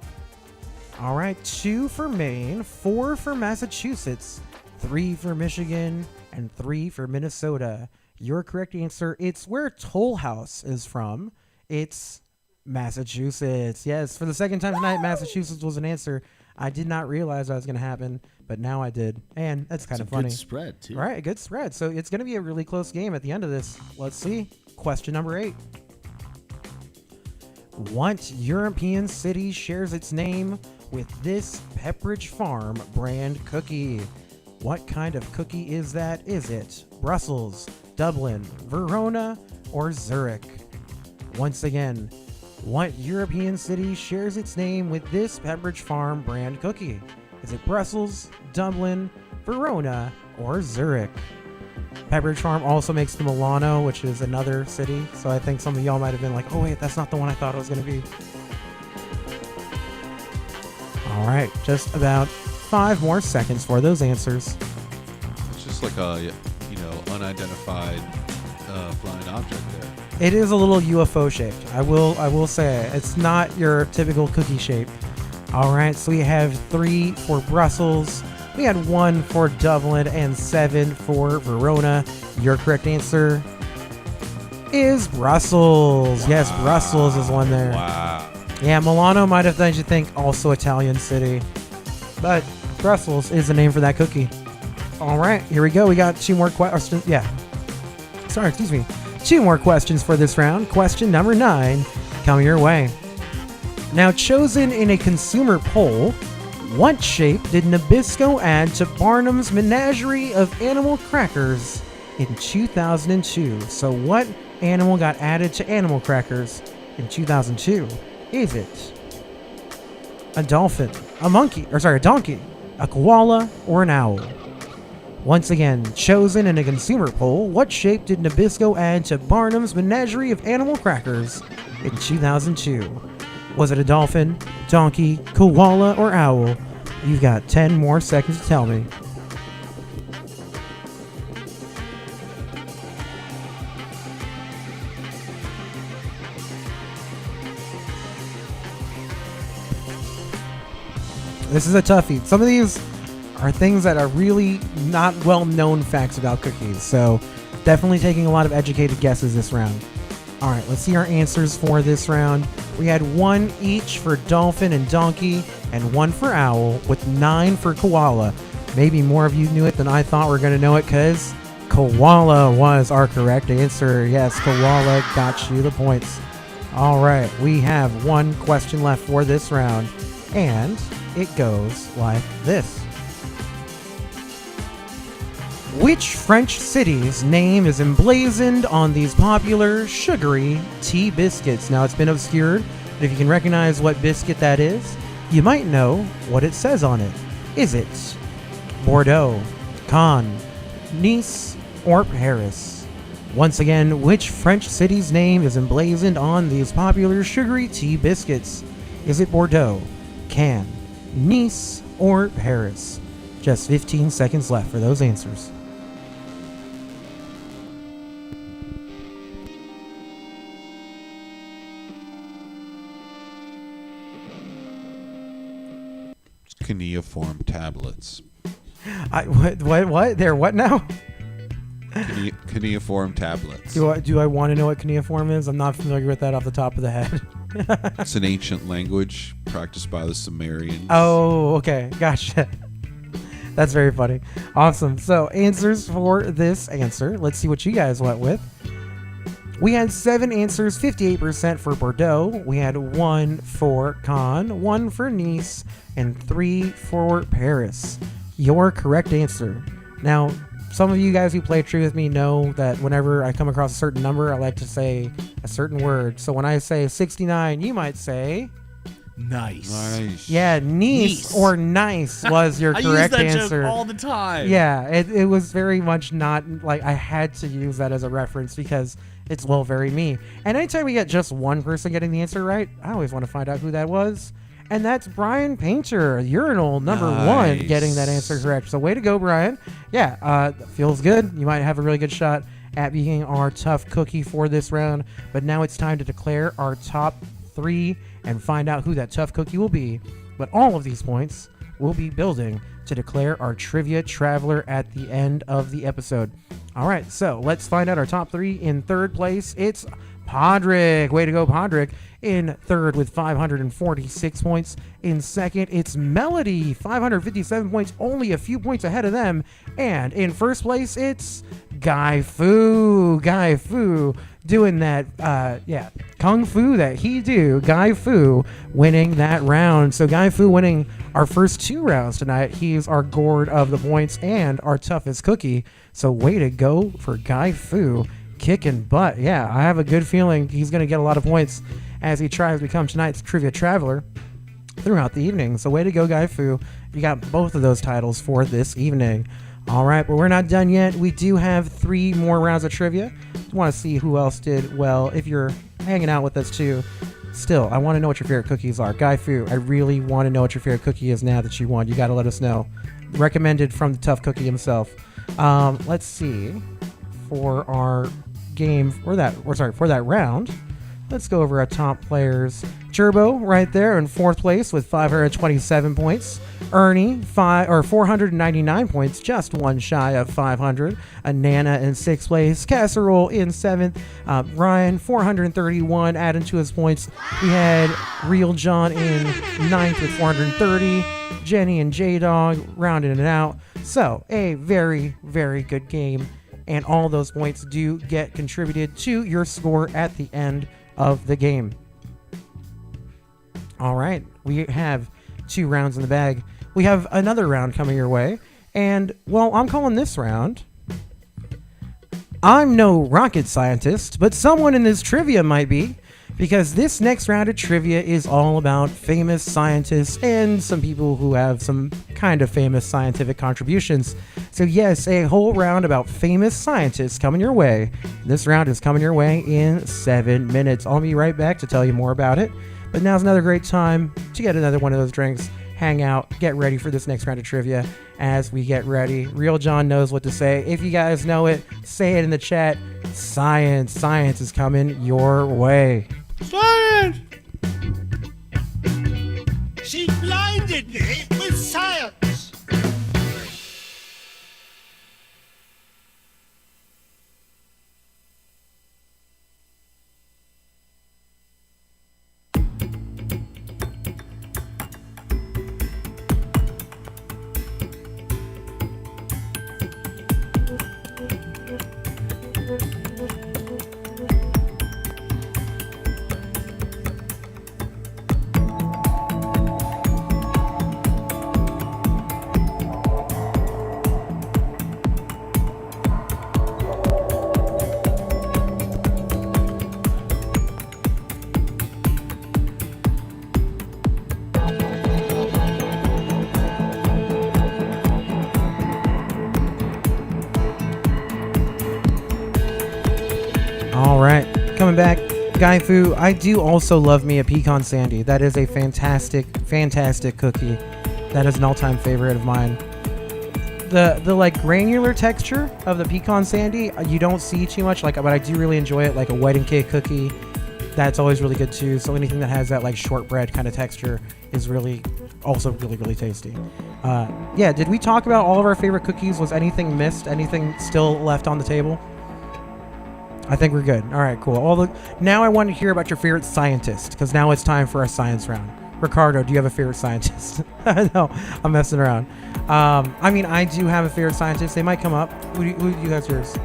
All right, 2 for Maine, 4 for Massachusetts, 3 for Michigan, and 3 for Minnesota. Your correct answer, it's where Toll House is from. It's Massachusetts. Yes, for the second time tonight, Massachusetts was an answer. I did not realize that was going to happen, but now I did. And that's kind of funny. Good spread, too. All right, a good spread. So it's going to be a really close game at the end of this. Let's see. Question number 8. What European city shares its name with this Pepperidge Farm brand cookie? What kind of cookie is that? Is it Brussels, Dublin, Verona, or Zurich? Once again, what European city shares its name with this Pepperidge Farm brand cookie? Is it Brussels, Dublin, Verona, or Zurich. Pepperidge Farm also makes the Milano, which is another city. So I think some of y'all might have been like, oh wait, that's not the one I thought it was going to be. All right, just about 5 more seconds for those answers. It's just like a, unidentified flying object there. It is a little UFO shaped. I will say it's not your typical cookie shape. All right, so we have 3 for Brussels. We had 1 for Dublin and 7 for Verona. Your correct answer is Brussels. Wow. Yes, Brussels is one there. Wow. Yeah, Milano might have made you think also Italian city, but Brussels is the name for that cookie. All right, here we go. We got 2 more questions. Yeah. Sorry, excuse me. 2 more questions for this round. Question number 9 coming your way. Now, chosen in a consumer poll, what shape did Nabisco add to Barnum's menagerie of animal crackers in 2002? So what animal got added to animal crackers in 2002? Is it a dolphin, a donkey, a koala, or an owl? Once again, chosen in a consumer poll, what shape did Nabisco add to Barnum's menagerie of animal crackers in 2002? Was it a dolphin, donkey, koala, or owl? You've got 10 more seconds to tell me. This is a toughie. Some of these are things that are really not well-known facts about cookies, so definitely taking a lot of educated guesses this round. All right, let's see our answers for this round. We had 1 each for dolphin and donkey, and 1 for owl, with 9 for koala. Maybe more of you knew it than I thought were going to know it, because koala was our correct answer. Yes, koala got you the points. All right, we have 1 question left for this round, and it goes like this. Which French city's name is emblazoned on these popular sugary tea biscuits? Now, it's been obscured, but if you can recognize what biscuit that is, you might know what it says on it. Is it Bordeaux, Cannes, Nice, or Paris? Once again, which French city's name is emblazoned on these popular sugary tea biscuits? Is it Bordeaux, Cannes, Nice, or Paris? Just 15 seconds left for those answers. Cuneiform tablets. What? They're what now? Cuneiform tablets. Do I want to know what cuneiform is? I'm not familiar with that off the top of the head. It's an ancient language practiced by the Sumerians. Oh, okay. Gotcha. That's very funny. Awesome. So, answers for this answer. Let's see what you guys went with. We had 7 answers, 58% for Bordeaux. We had 1 for Cannes, 1 for Nice, and 3 for Paris. Your correct answer. Now, some of you guys who play True with me know that whenever I come across a certain number, I like to say a certain word. So when I say 69, you might say... Nice. Yeah, nice or nice was your correct I use that answer. joke all the time. Yeah, it was very much not like I had to use that as a reference because it's very me. And anytime we get just one person getting the answer right, I always want to find out who that was. And that's Brian Painter, urinal number 1, getting that answer correct. So way to go, Brian. Yeah, feels good. You might have a really good shot at being our tough cookie for this round. But now it's time to declare our top 3 and find out who that tough cookie will be. But all of these points will be building to declare our trivia traveler at the end of the episode. All right, so let's find out our top 3. In third place, it's Podrick. Way to go, Podrick. In third with 546 points. In second, it's Melody, 557 points, only a few points ahead of them. And in first place, it's Guy Fu. Guy Fu doing that, Kung Fu that he do. Guy Fu winning that round. So Guy Fu winning our first 2 rounds tonight. He's our gourd of the points and our toughest cookie. So way to go for Guy Fu. Kicking butt. Yeah, I have a good feeling he's going to get a lot of points as he tries to become tonight's trivia traveler throughout the evening. So way to go, Guy Fu. You got both of those titles for this evening. All right, but we're not done yet. We do have 3 more rounds of trivia. Want to see who else did well. If you're hanging out with us too, still, I want to know what your favorite cookies are. Guy Fu, I really want to know what your favorite cookie is now that you won. You got to let us know. Recommended from the Tough Cookie himself. Let's see. For our game, for that round, let's go over our top players. Turbo right there in 4th place with 527 points. Ernie 499 points, just one shy of 500. Nana in 6th place. Casserole in 7th. Ryan 431 adding to his points. We had Real John in 9th with 430. Jenny and J-Dog rounding it out. So a very, very good game. And all those points do get contributed to your score at the end of the game. All right, we have 2 rounds in the bag. We have another round coming your way. And, well, I'm calling this round. I'm no rocket scientist, but someone in this trivia might be. Because this next round of trivia is all about famous scientists and some people who have some kind of famous scientific contributions. So yes, a whole round about famous scientists coming your way. This round is coming your way in 7 minutes. I'll be right back to tell you more about it. But now's another great time to get another one of those drinks, hang out, get ready for this next round of trivia. As we get ready, Real John knows what to say. If you guys know it, say it in the chat. Science is coming your way. Science! She blinded me with science! Coming back, Guy Fu, I do also love me a pecan sandy. That is a fantastic, fantastic cookie. That is an all-time favorite of mine. The like granular texture of the pecan sandy, you don't see too much, but I do really enjoy it. Like a wedding cake cookie, that's always really good too. So anything that has that like shortbread kind of texture is also really tasty. Yeah, did we talk about all of our favorite cookies? Was anything missed? Anything still left on the table? I think we're good. All right, cool. Now I want to hear about your favorite scientist, because now it's time for our science round. Ricardo, do you have a favorite scientist? No, I'm messing around. I mean, I do have a favorite scientist. They might come up. Who do you guys yours?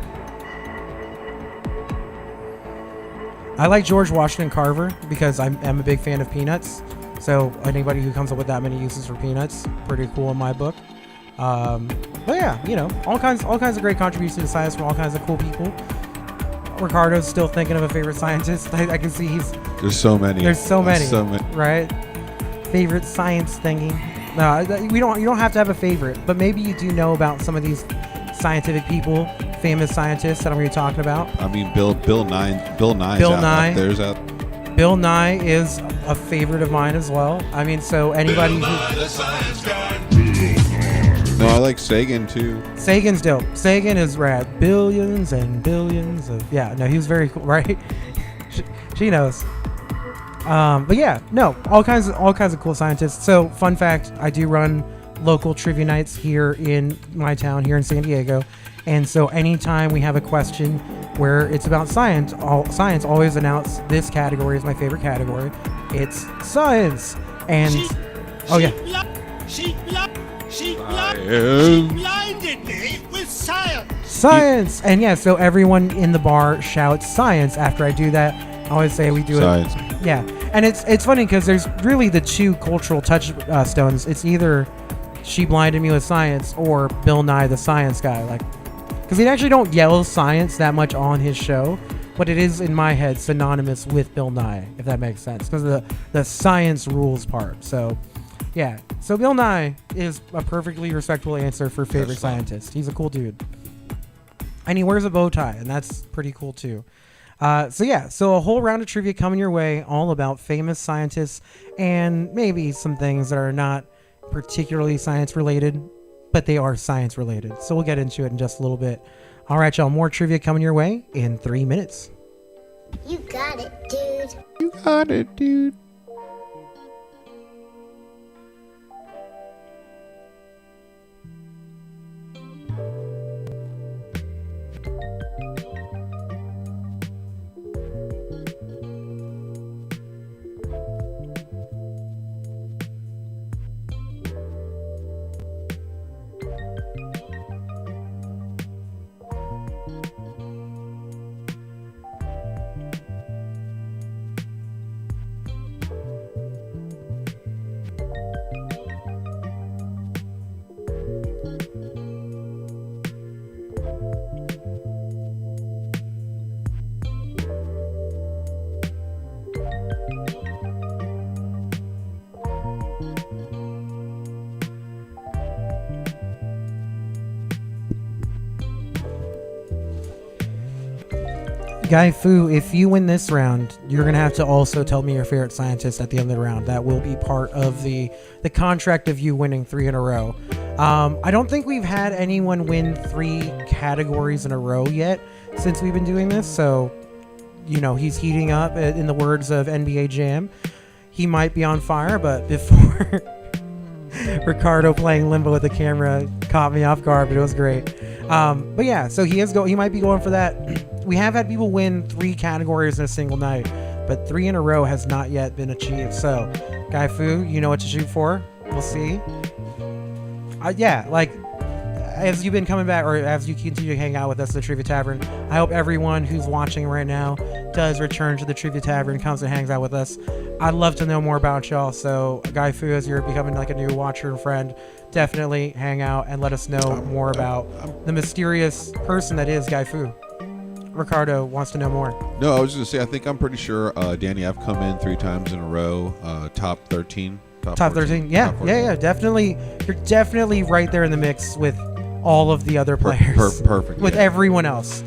I like George Washington Carver because I'm a big fan of peanuts. So anybody who comes up with that many uses for peanuts, pretty cool in my book. But yeah, all kinds of great contributions to science from all kinds of cool people. Ricardo's still thinking of a favorite scientist. I can see There's so many. There's so many. Right? Favorite science thingy. No, you don't have to have a favorite, but maybe you do know about some of these scientific people, famous scientists that I'm going to be talking about. I mean, Bill Nye. Bill Nye. There's out. Bill Nye is a favorite of mine as well. I mean, so anybody No, I like Sagan too. Sagan's dope. Sagan is rad. Billions and billions of... Yeah, no, he was very cool, right? She knows. But yeah, no, all kinds of cool scientists. So, fun fact, I do run local trivia nights here in my town, here in San Diego. And so anytime we have a question where it's about science always announce this category is my favorite category. It's science. And... Oh, yeah. She blinded me with science. Science! And yeah, so everyone in the bar shouts science after I do that. I always say we do science. It. Yeah. And it's funny because there's really the two cultural touchstones. It's either she blinded me with science or Bill Nye the science guy. Because he actually don't yell science that much on his show, but it is in my head synonymous with Bill Nye, if that makes sense. Because of the science rules part. So... Yeah. So Bill Nye is a perfectly respectable answer for favorite That's fine. scientist. He's a cool dude. And he wears a bow tie, and that's pretty cool too. So a whole round of trivia coming your way, all about famous scientists and maybe some things that are not particularly science related, but they are science related. So we'll get into it in just a little bit. All right, y'all, more trivia coming your way in 3 minutes. You got it, dude. You got it, dude. Guy Fu, if you win this round, you're going to have to also tell me your favorite scientist at the end of the round. That will be part of the contract of you winning 3 in a row. I don't think we've had anyone win 3 categories in a row yet since we've been doing this. So, you know, he's heating up, in the words of NBA Jam. He might be on fire, but before Ricardo playing limbo with the camera caught me off guard, but it was great. But yeah, so he might be going for that. We have had people win 3 categories in a single night, but 3 in a row has not yet been achieved. So, Guy Fu, you know what to shoot for. We'll see. Yeah, like, as you've been coming back, or as you continue to hang out with us at the Trivia Tavern, I hope everyone who's watching right now does return to the Trivia Tavern, comes and hangs out with us. I'd love to know more about y'all. So, Guy Fu, as you're becoming like a new watcher and friend, definitely hang out and let us know more about the mysterious person that is Guy Fu. Ricardo wants to know more. No, I was just going to say, I think I'm pretty sure, Danny, I've come in 3 times in a row, top 13. Top 13. Yeah, yeah, definitely. You're definitely right there in the mix with all of the other players. Perfect. With everyone else.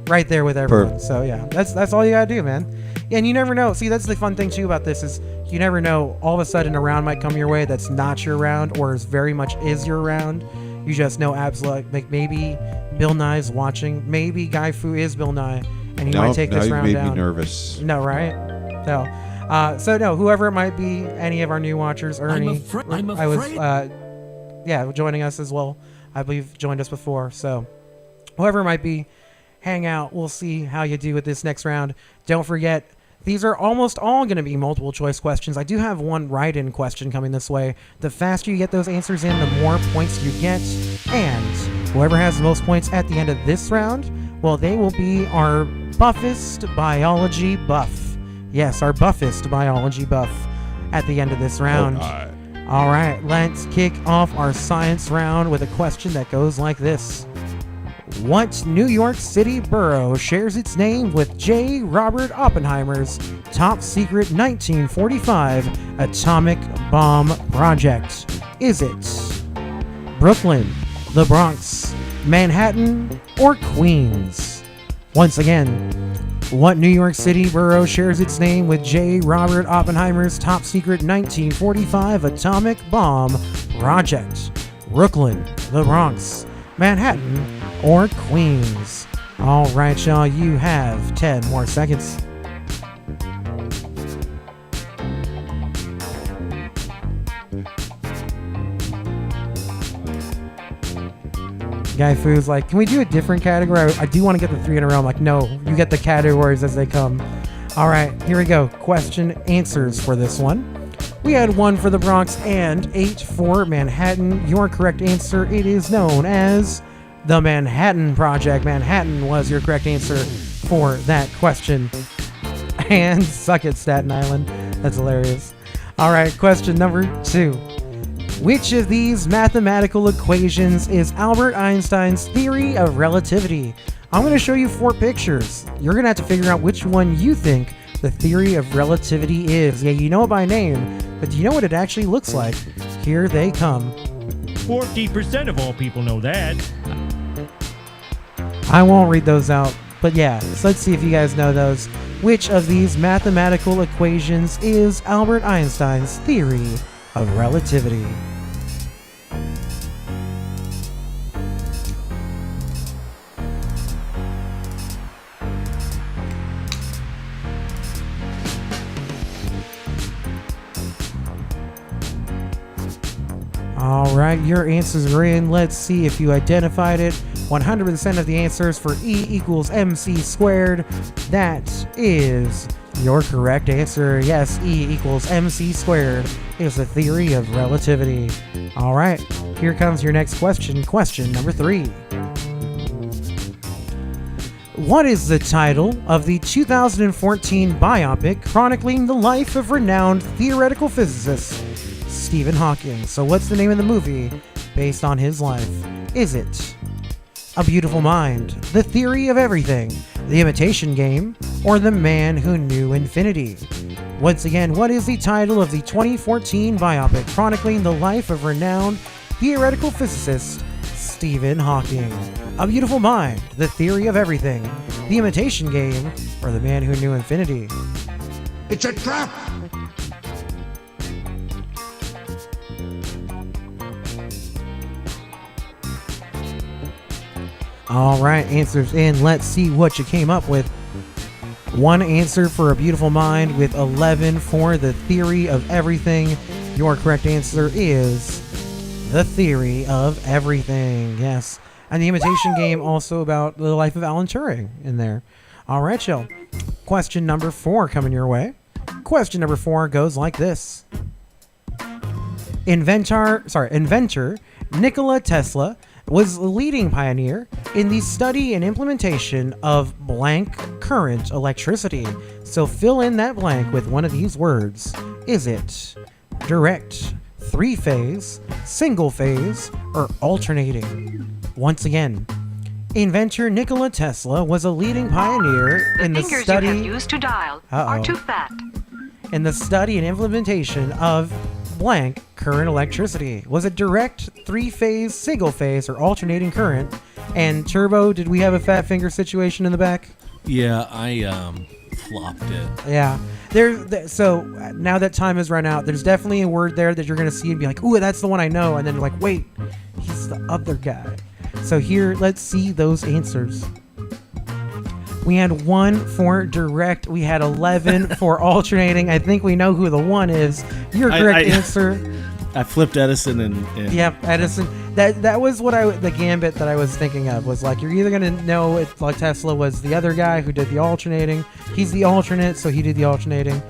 Right there with everyone. So, yeah, that's all you got to do, man. And you never know. See, that's the fun thing, too, about this is you never know. All of a sudden, a round might come your way that's not your round or is very much is your round. You just know absolutely, like maybe Bill Nye's watching. Maybe Guy Fu is Bill Nye, and he might take this round down. Now you made me nervous. No, right? No. So no, whoever it might be, any of our new watchers, Ernie, joining us as well. I believe joined us before. So whoever it might be, hang out. We'll see how you do with this next round. Don't forget, these are almost all going to be multiple choice questions. I do have one write-in question coming this way. The faster you get those answers in, the more points you get. And whoever has the most points at the end of this round, well, they will be our buffest biology buff. Yes, our buffest biology buff at the end of this round. All right, let's kick off our science round with a question that goes like this. What New York City borough shares its name with J. Robert Oppenheimer's top secret 1945 atomic bomb project? Is it Brooklyn, the Bronx, Manhattan, or Queens? Once again, what New York City borough shares its name with J. Robert Oppenheimer's top secret 1945 atomic bomb project? Brooklyn, the Bronx, Manhattan, or Queens? All right, y'all, you have 10 more seconds. Guy Fu's like, can we do a different category? I do want to get the 3 in a row. I'm like, no, you get the categories as they come. All right, here we go. Question answers for this one. We had 1 for the Bronx and 8 for Manhattan. Your correct answer, it is known as the Manhattan Project. Manhattan was your correct answer for that question. And suck it, Staten Island. That's hilarious. All right, question number 2. Which of these mathematical equations is Albert Einstein's theory of relativity? I'm going to show you 4 pictures. You're going to have to figure out which one you think the theory of relativity is. Yeah, you know it by name, but do you know what it actually looks like? Here they come. 40% of all people know that. I won't read those out, but yeah, so let's see if you guys know those. Which of these mathematical equations is Albert Einstein's theory of relativity? All right, your answers are in. Let's see if you identified it. 100% of the answers for E equals MC squared. That is your correct answer. Yes, E equals MC squared is the theory of relativity. All right, here comes your next question. Question number 3. What is the title of the 2014 biopic chronicling the life of renowned theoretical physicist Stephen Hawking? So what's the name of the movie based on his life? Is it A Beautiful Mind, The Theory of Everything, The Imitation Game, or The Man Who Knew Infinity? Once again, what is the title of the 2014 biopic chronicling the life of renowned theoretical physicist Stephen Hawking? A Beautiful Mind, The Theory of Everything, The Imitation Game, or The Man Who Knew Infinity? It's a trap! All right, answers in. Let's see what you came up with. 1 answer for A Beautiful Mind with 11 for The Theory of Everything. Your correct answer is The Theory of Everything. Yes. And The Imitation Game, also about the life of Alan Turing in there. All right, y'all. Question number 4 coming your way. Question number 4 goes like this. Inventor Nikola Tesla was the leading pioneer in the study and implementation of blank current electricity. So fill in that blank with one of these words. Is it direct, 3-phase, single phase, or alternating? Once again, inventor Nikola Tesla was a leading pioneer in the fingers study you have used to dial are too fat. in the study and implementation of blank current electricity. Was it direct, 3-phase, single phase, or alternating current? And Turbo, did we have a fat finger situation in the back? Yeah, I flopped it. Yeah. So now that time has run out, there's definitely a word there that you're going to see and be like, ooh, that's the one I know. And then you're like, wait, he's the other guy. So here, let's see those answers. We had 1 for direct. We had 11 for alternating. I think we know who the one is. Your correct answer. I flipped Edison and Yep, Edison. That was what the gambit that I was thinking of was like, you're either gonna know it like Tesla was the other guy who did the alternating. He's the alternate, so he did the alternating.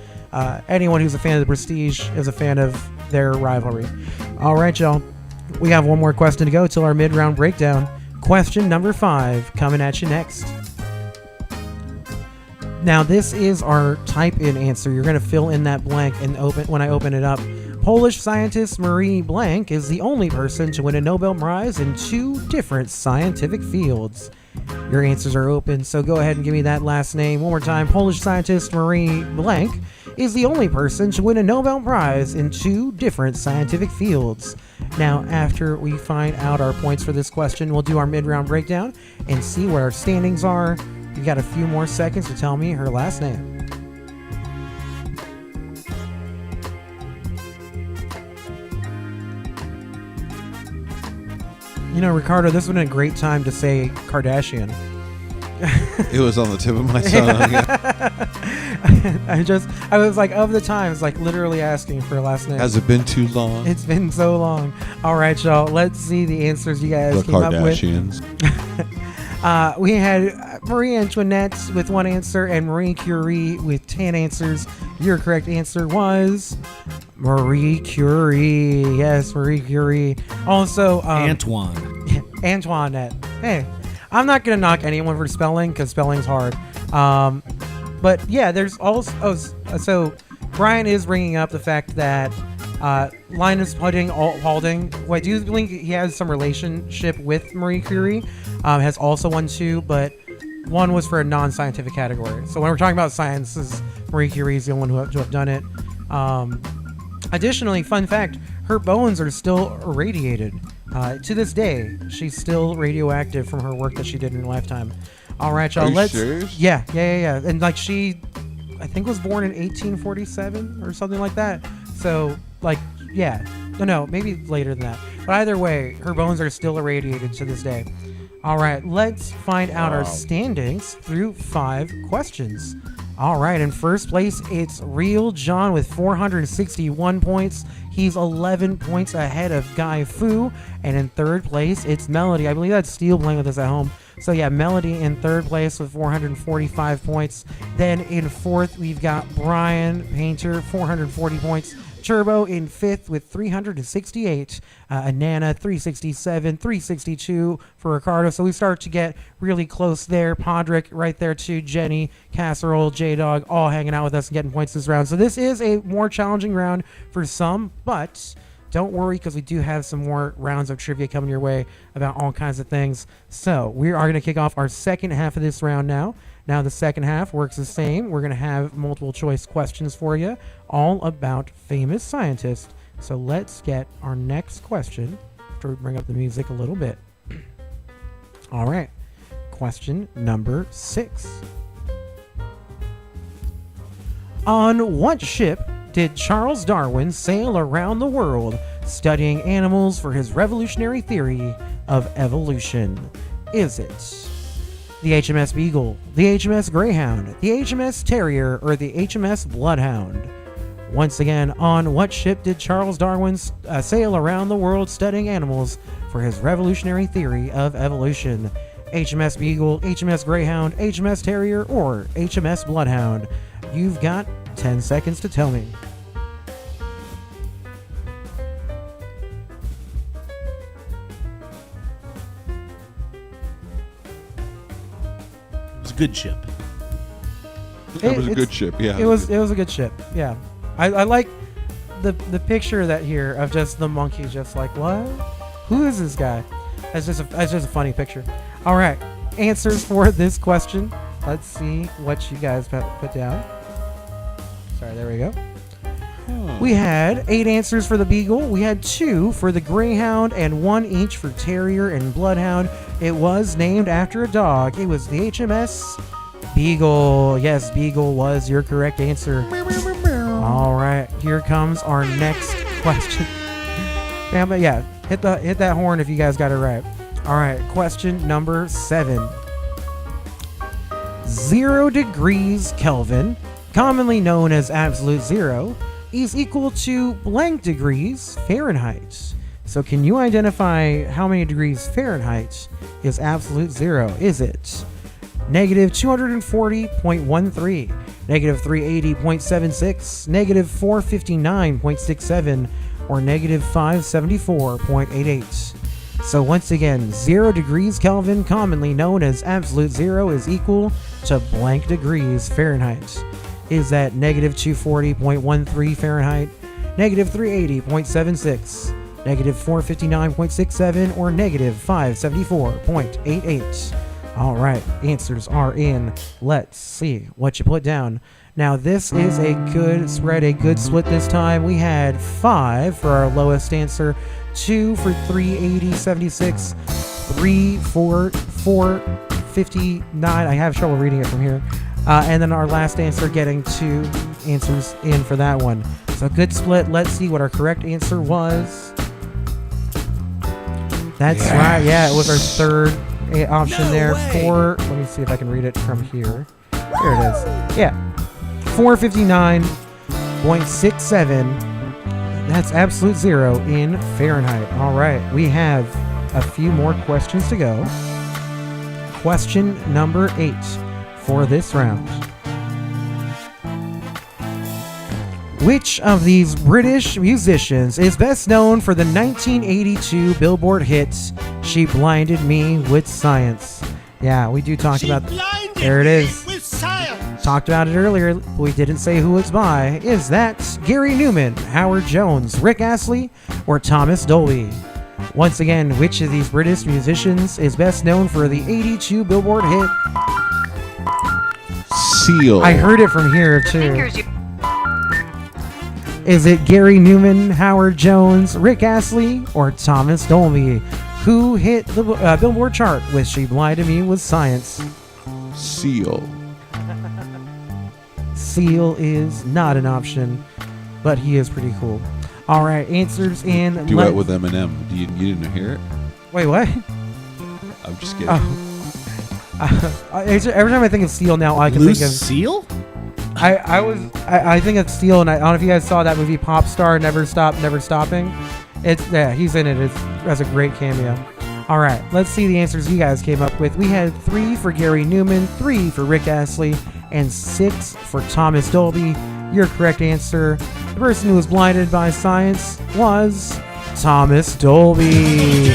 Anyone who's a fan of the Prestige is a fan of their rivalry. All right, y'all. We have one more question to go till our mid-round breakdown. Question number 5 coming at you next. Now, this is our type-in answer. You're going to fill in that blank and when I open it up. Polish scientist Marie Blank is the only person to win a Nobel Prize in 2 different scientific fields. Your answers are open, so go ahead and give me that last name. One more time. Polish scientist Marie Blank is the only person to win a Nobel Prize in 2 different scientific fields. Now, after we find out our points for this question, we'll do our mid-round breakdown and see what our standings are. You got a few more seconds to tell me her last name. You know, Ricardo, this would have been a great time to say Kardashian. It was on the tip of my tongue. I was like, of the times, like literally asking for a last name. Has it been too long? It's been so long. All right, y'all. Let's see the answers you guys The came up with. Kardashians. We had Marie Antoinette with 1 answer and Marie Curie with 10 answers. Your correct answer was Marie Curie. Yes, Marie Curie. Also, Antoinette. Hey, I'm not going to knock anyone for spelling because spelling's hard. But yeah, there's also... so Brian is bringing up the fact that Linus Paulding, who I do think he has some relationship with Marie Curie, has also won 2, but 1 was for a non-scientific category. So when we're talking about science, Marie Curie is the only one who have done it. Additionally, fun fact, her bones are still irradiated. To this day, she's still radioactive from her work that she did in her lifetime. All right, y'all. Are you Let's. serious? Yeah. And like she, I think was born in 1847 or something like that. So like, yeah. No, maybe later than that. But either way, her bones are still irradiated to this day. All right, let's find out our standings through 5 questions. All right, in first place, it's Real John with 461 points. He's 11 points ahead of Guy Fu. And in third place, it's Melody. I believe that's Steel playing with us at home. So yeah, Melody in third place with 445 points. Then in fourth, we've got Brian Painter, 440 points. Turbo in fifth with 368. Anana 367, 362 for Ricardo. So we start to get really close there. Podrick right there too. Jenny, Casserole, J-Dog all hanging out with us and getting points this round. So this is a more challenging round for some, but don't worry because we do have some more rounds of trivia coming your way about all kinds of things. So we are going to kick off our second half of this round now. Now the second half works the same. We're going to have multiple choice questions for you, all about famous scientists. So let's get our next question after we bring up the music a little bit. All right. Question number 6. On what ship did Charles Darwin sail around the world studying animals for his revolutionary theory of evolution? Is it the HMS Beagle, the HMS Greyhound, the HMS Terrier, or the HMS Bloodhound? Once again, on what ship did Charles Darwin sail around the world studying animals for his revolutionary theory of evolution? HMS Beagle, HMS Greyhound, HMS Terrier, or HMS Bloodhound? You've got 10 seconds to tell me. Good ship. It was a good ship, yeah. It was a good ship, yeah. I like the picture that here of just the monkey just like, what? Who is this guy? That's just a funny picture. All right, answers for this question. Let's see what you guys put down. Sorry, there we go. We had 8 answers for the Beagle. We had 2 for the Greyhound and 1 each for Terrier and Bloodhound. It was named after a dog. It was the HMS Beagle. Yes, Beagle was your correct answer. All right, here comes our next question. Yeah, hit that horn if you guys got it right. All right, question number 7. 0 degrees Kelvin, commonly known as absolute zero, is equal to blank degrees Fahrenheit. So can you identify how many degrees Fahrenheit is absolute zero? Is it negative 240.13, negative 380.76, negative 459.67, or negative 574.88? So once again, 0 degrees Kelvin, commonly known as absolute zero, is equal to blank degrees Fahrenheit. Is that negative 240.13 Fahrenheit, negative 380.76, negative 459.67, or negative 574.88? All right, answers are in. Let's see what you put down. Now, this is a good spread, a good split this time. We had 5 for our lowest answer, 2 for 380.76, 3 for 459. I have trouble reading it from here. And then our last answer getting 2 answers in for that one. So good split. Let's see what our correct answer was. That's right. Yeah, it was our third option there. Let me see if I can read it from here. There it is. Yeah. 459.67. That's absolute zero in Fahrenheit. All right. We have a few more questions to go. Question number 8. For this round. Which of these British musicians is best known for the 1982 Billboard hit She Blinded Me with Science? Yeah, we do talk about. There it is. With science. Talked about it earlier. We didn't say who it's by. Is that Gary Newman, Howard Jones, Rick Astley, or Thomas Dolby? Once again, which of these British musicians is best known for the 82 Billboard hit? Seal. I heard it from here too. Is it Gary Newman, Howard Jones, Rick Astley, or Thomas Dolby? Who hit the Billboard chart with She Blinded Me with Science? Seal. Seal is not an option, but he is pretty cool. All right, answers in... Duet with Eminem. You didn't hear it? Wait, what? I'm just kidding. Every time I think of Seal now, I can Loose think of... Seal? I think of Seal, and I don't know if you guys saw that movie Pop Star, Never Stop, Never Stopping. He's in it. That's a great cameo. All right, let's see the answers you guys came up with. We had 3 for Gary Newman, 3 for Rick Astley, and 6 for Thomas Dolby. Your correct answer, the person who was blinded by science, was Thomas Dolby.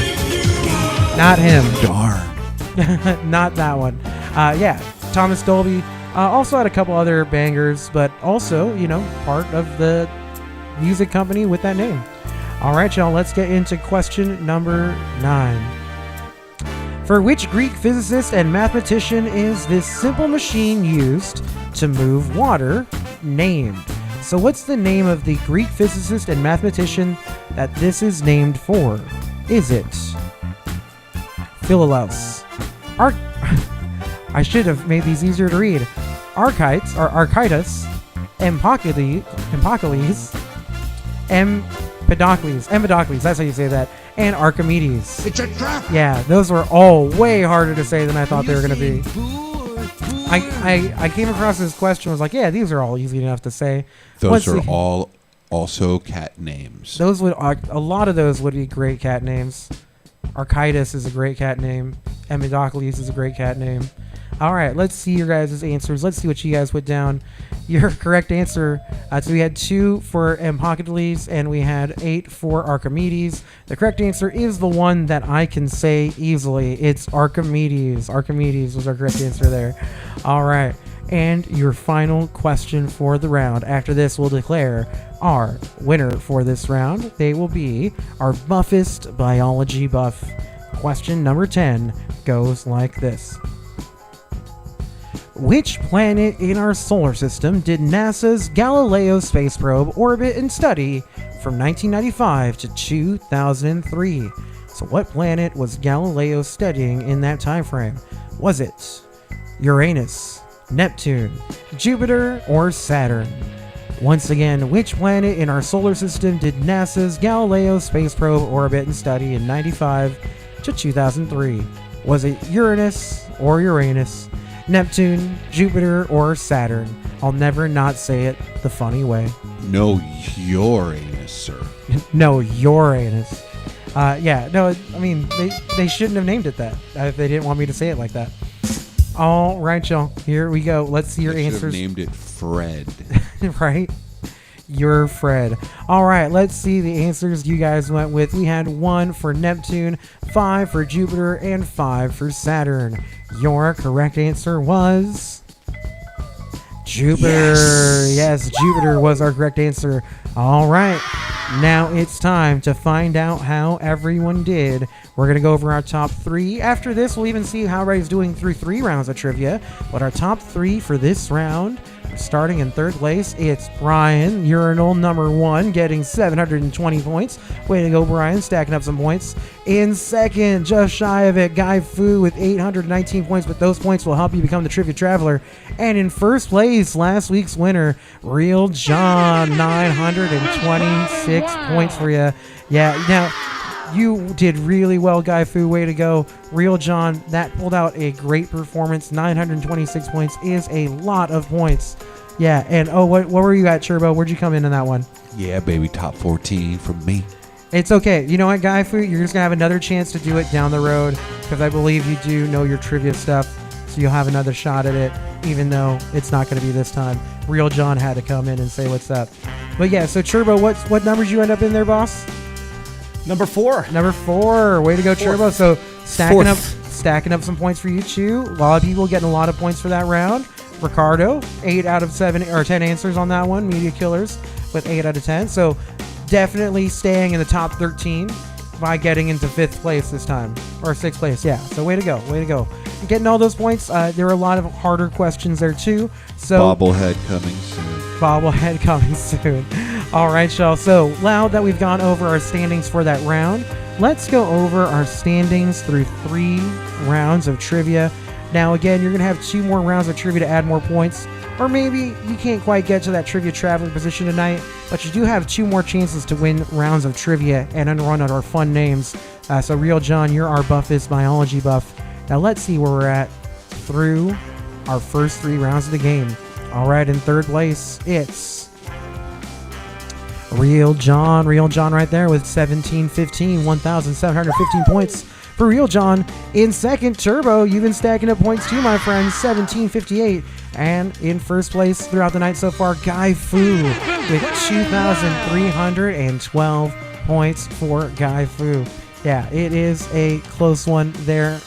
Not him. Darn. Not that one. Thomas Dolby also had a couple other bangers, but also, part of the music company with that name. All right, y'all, let's get into question number 9. For which Greek physicist and mathematician is this simple machine used to move water named? So what's the name of the Greek physicist and mathematician that this is named for? Is it Philolaus? I should have made these easier to read. Archytas, Empedocles, Empedocles, that's how you say that, and Archimedes. It's a trap. Yeah, those were all way harder to say than I thought they were going to be. I came across this question, was like, yeah, these are all easy enough to say. Those are all also cat names. A lot of those would be great cat names. Archytas is a great cat name. Empedocles is a great cat name. All right, let's see your guys' answers. Let's see what you guys put down. Your correct answer, so we had 2 for Empedocles and we had 8 for Archimedes. The correct answer is the one that I can say easily. It's Archimedes. Archimedes was our correct answer there. All right, and your final question for the round. After this, we'll declare our winner for this round. They will be our buffest biology buff. Question number 10 goes like this. Which planet in our solar system did NASA's Galileo space probe orbit and study from 1995 to 2003? So what planet was Galileo studying in that time frame? Was it Uranus, Neptune, Jupiter, or Saturn? Once again, which planet in our solar system did NASA's Galileo space probe orbit and study in 95 to 2003? Was it Uranus or Uranus, Neptune, Jupiter, or Saturn? I'll never not say it the funny way. No, Uranus, sir. No, Uranus. They shouldn't have named it that if they didn't want me to say it like that. All right, y'all. Here we go. Let's see your They should answers. have named it Fred. Right? You're Fred. All right, let's see the answers you guys went with. We had 1 for Neptune, 5 for Jupiter, and 5 for Saturn. Your correct answer was Jupiter. Yes, Jupiter was our correct answer. All right, now it's time to find out how everyone did. We're going to go over our top 3. After this, we'll even see how everybody's doing through 3 rounds of trivia. But our top 3 for this round, starting in 3rd place, it's Brian, urinal number 1, getting 720 points. Way to go, Brian, stacking up some points. In 2nd, just shy of it, Guy Fu with 819 points, but those points will help you become the Trivia Traveler. And in 1st place, last week's winner, Real John, 926 points for you. Yeah, now, you did really well, Guy Fu. Way to go. Real John, that pulled out a great performance. 926 points is a lot of points. Yeah, and what were you at, Turbo? Where'd you come in that one? Yeah, baby, top 14 from me. It's okay. You know what, Guy Fu? You're just going to have another chance to do it down the road because I believe you do know your trivia stuff, so you'll have another shot at it, even though it's not going to be this time. Real John had to come in and say what's up. But yeah, so Turbo, what numbers you end up in there, boss? Number 4. Number 4. Way to go, Turbo. So stacking up some points for you too. A lot of people getting a lot of points for that round. Ricardo, 8 out of 7 or 10 answers on that one. Media Killers with 8 out of 10. So definitely staying in the top 13 by getting into 5th place this time, or 6th place. Yeah. So way to go. Way to go. And getting all those points. There are a lot of harder questions there too. So Bobblehead coming soon. Bobblehead coming soon. All right, y'all. So, now that we've gone over our standings for that round, let's go over our standings through 3 rounds of trivia. Now, again, you're going to have 2 more rounds of trivia to add more points. Or maybe you can't quite get to that trivia traveling position tonight, but you do have 2 more chances to win rounds of trivia and run out our fun names. So, Real John, you're our Buffest biology buff. Now, let's see where we're at through our first 3 rounds of the game. All right, in third place, it's Real John right there with 1,715 points for Real John. In second, Turbo, you've been stacking up points too, my friends, 1,758. And in first place throughout the night so far, Guy Fu with 2,312 points for Guy Fu. Yeah, it is a close one there.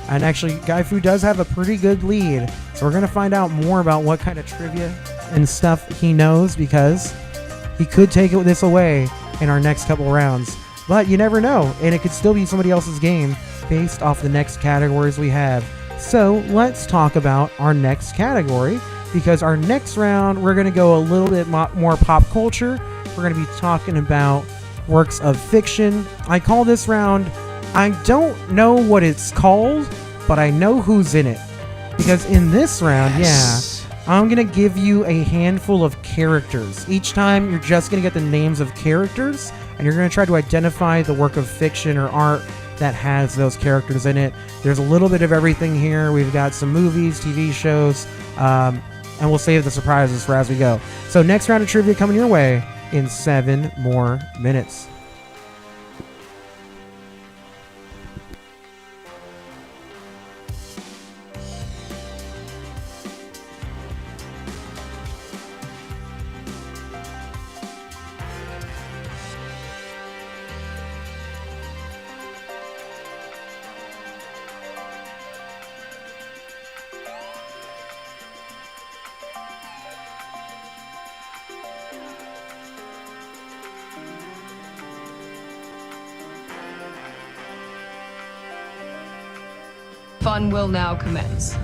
And actually, Guy Fu does have a pretty good lead. So we're going to find out more about what kind of trivia and stuff he knows, because he could take this away in our next couple rounds. But you never know, and it could still be somebody else's game based off the next categories we have. So let's talk about our next category, because our next round, we're going to go a little bit more pop culture. We're going to be talking about works of fiction. I call this round, I don't know what it's called, but I know who's in it. Because in this round, I'm going to give you a handful of characters. Each time, you're just going to get the names of characters, and you're going to try to identify the work of fiction or art that has those characters in it. There's a little bit of everything here. We've got some movies, TV shows, and we'll save the surprises for as we go. So next round of trivia coming your way in 7 more minutes. Fun will now commence.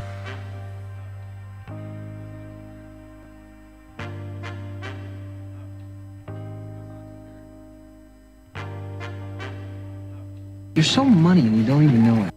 You're so money and you don't even know it.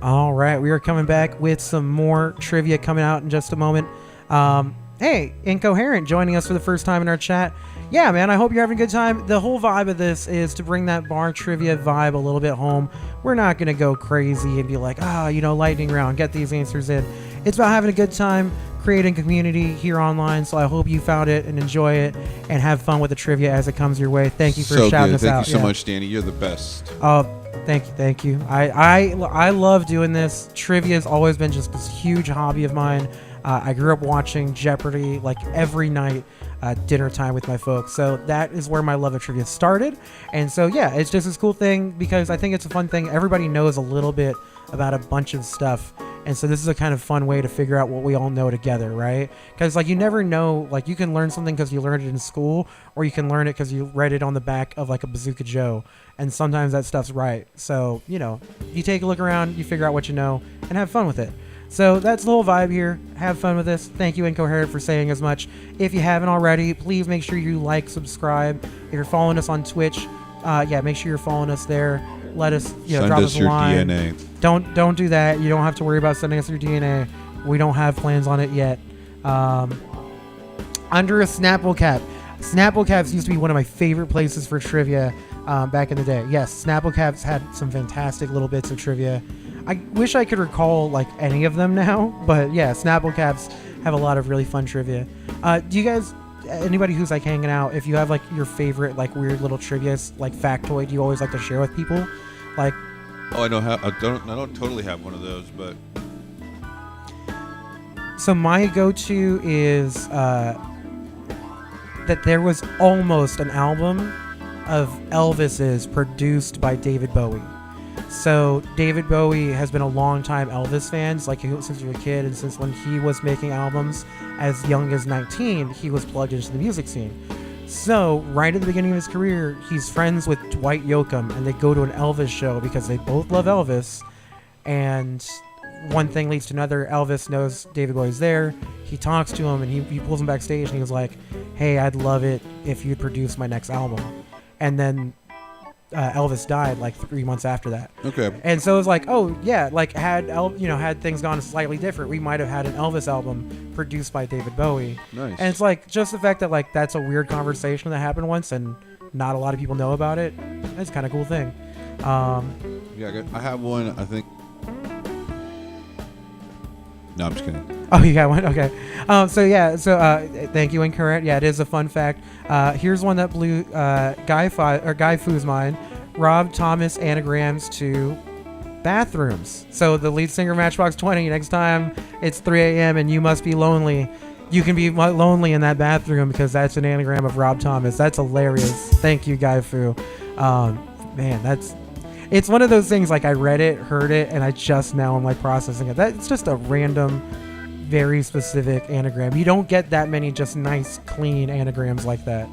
All right, we are coming back with some more trivia coming out in just a moment. Hey, Incoherent joining us for the first time in our chat. Yeah, man, I hope you're having a good time. The whole vibe of this is to bring that bar trivia vibe a little bit home. We're not going to go crazy and be like, lightning round, get these answers in. It's about having a good time, creating community here online. So I hope you found it and enjoy it and have fun with the trivia as it comes your way. Thank you for shouting us out. Thank you so much, Danny. You're the best. Thank you. I love doing this. Trivia has always been just this huge hobby of mine. I grew up watching Jeopardy like every night dinner time with my folks. So that is where my love of trivia started. And so, yeah, it's just this cool thing because I think it's a fun thing. Everybody knows a little bit about a bunch of stuff. And so this is a kind of fun way to figure out what we all know together, right? Because like you never know, like you can learn something because you learned it in school, or you can learn it because you read it on the back of like a Bazooka Joe. And sometimes that stuff's right. So, you know, you take a look around, you figure out what you know, and have fun with it. So that's the whole vibe here. Have fun with this. Thank you, Incoherent, for saying as much. If you haven't already, please make sure you like, subscribe. If you're following us on Twitch, make sure you're following us there. Let us, Send drop us us a your line. DNA. Don't do that. You don't have to worry about sending us your DNA. We don't have plans on it yet. Under a Snapple Cap. Snapple Caps used to be one of my favorite places for trivia back in the day. Yes, Snapple Caps had some fantastic little bits of trivia. I wish I could recall like any of them now, but yeah, Snapple Caps have a lot of really fun trivia. Do you guys, anybody who's like hanging out, if you have like your favorite like weird little trivia like factoid you always like to share with people, like? Oh, I don't totally have one of those, but so my go-to is that there was almost an album of Elvis's produced by David Bowie. So David Bowie has been a long-time Elvis fan, like since he was a kid, and since when he was making albums as young as 19, he was plugged into the music scene. So right at the beginning of his career, he's friends with Dwight Yoakam, and they go to an Elvis show because they both love Elvis. And one thing leads to another. Elvis knows David Bowie's there. He talks to him, and he pulls him backstage, and he was like, "Hey, I'd love it if you'd produce my next album." And then Elvis died like 3 months after that. okay. And so it was like, oh yeah, like had things gone slightly different, we might have had an Elvis album produced by David Bowie. Nice. And it's like just the fact that like that's a weird conversation that happened once and not a lot of people know about it. That's kind of cool thing. Yeah, I have one. I think. No, I'm just kidding. Oh, you got one? Okay. Thank you, Incorrect. Yeah, it is a fun fact. Here's one that blew Guy Foo's mind. Rob Thomas anagrams to bathrooms. So the lead singer of Matchbox 20, next time it's 3 a.m. and you must be lonely, you can be lonely in that bathroom because that's an anagram of Rob Thomas. That's hilarious. Thank you, Guy Foo. Man, it's one of those things like I read it, heard it, and I just now am like processing it. It's just a random, very specific anagram. You don't get that many just nice, clean anagrams like that.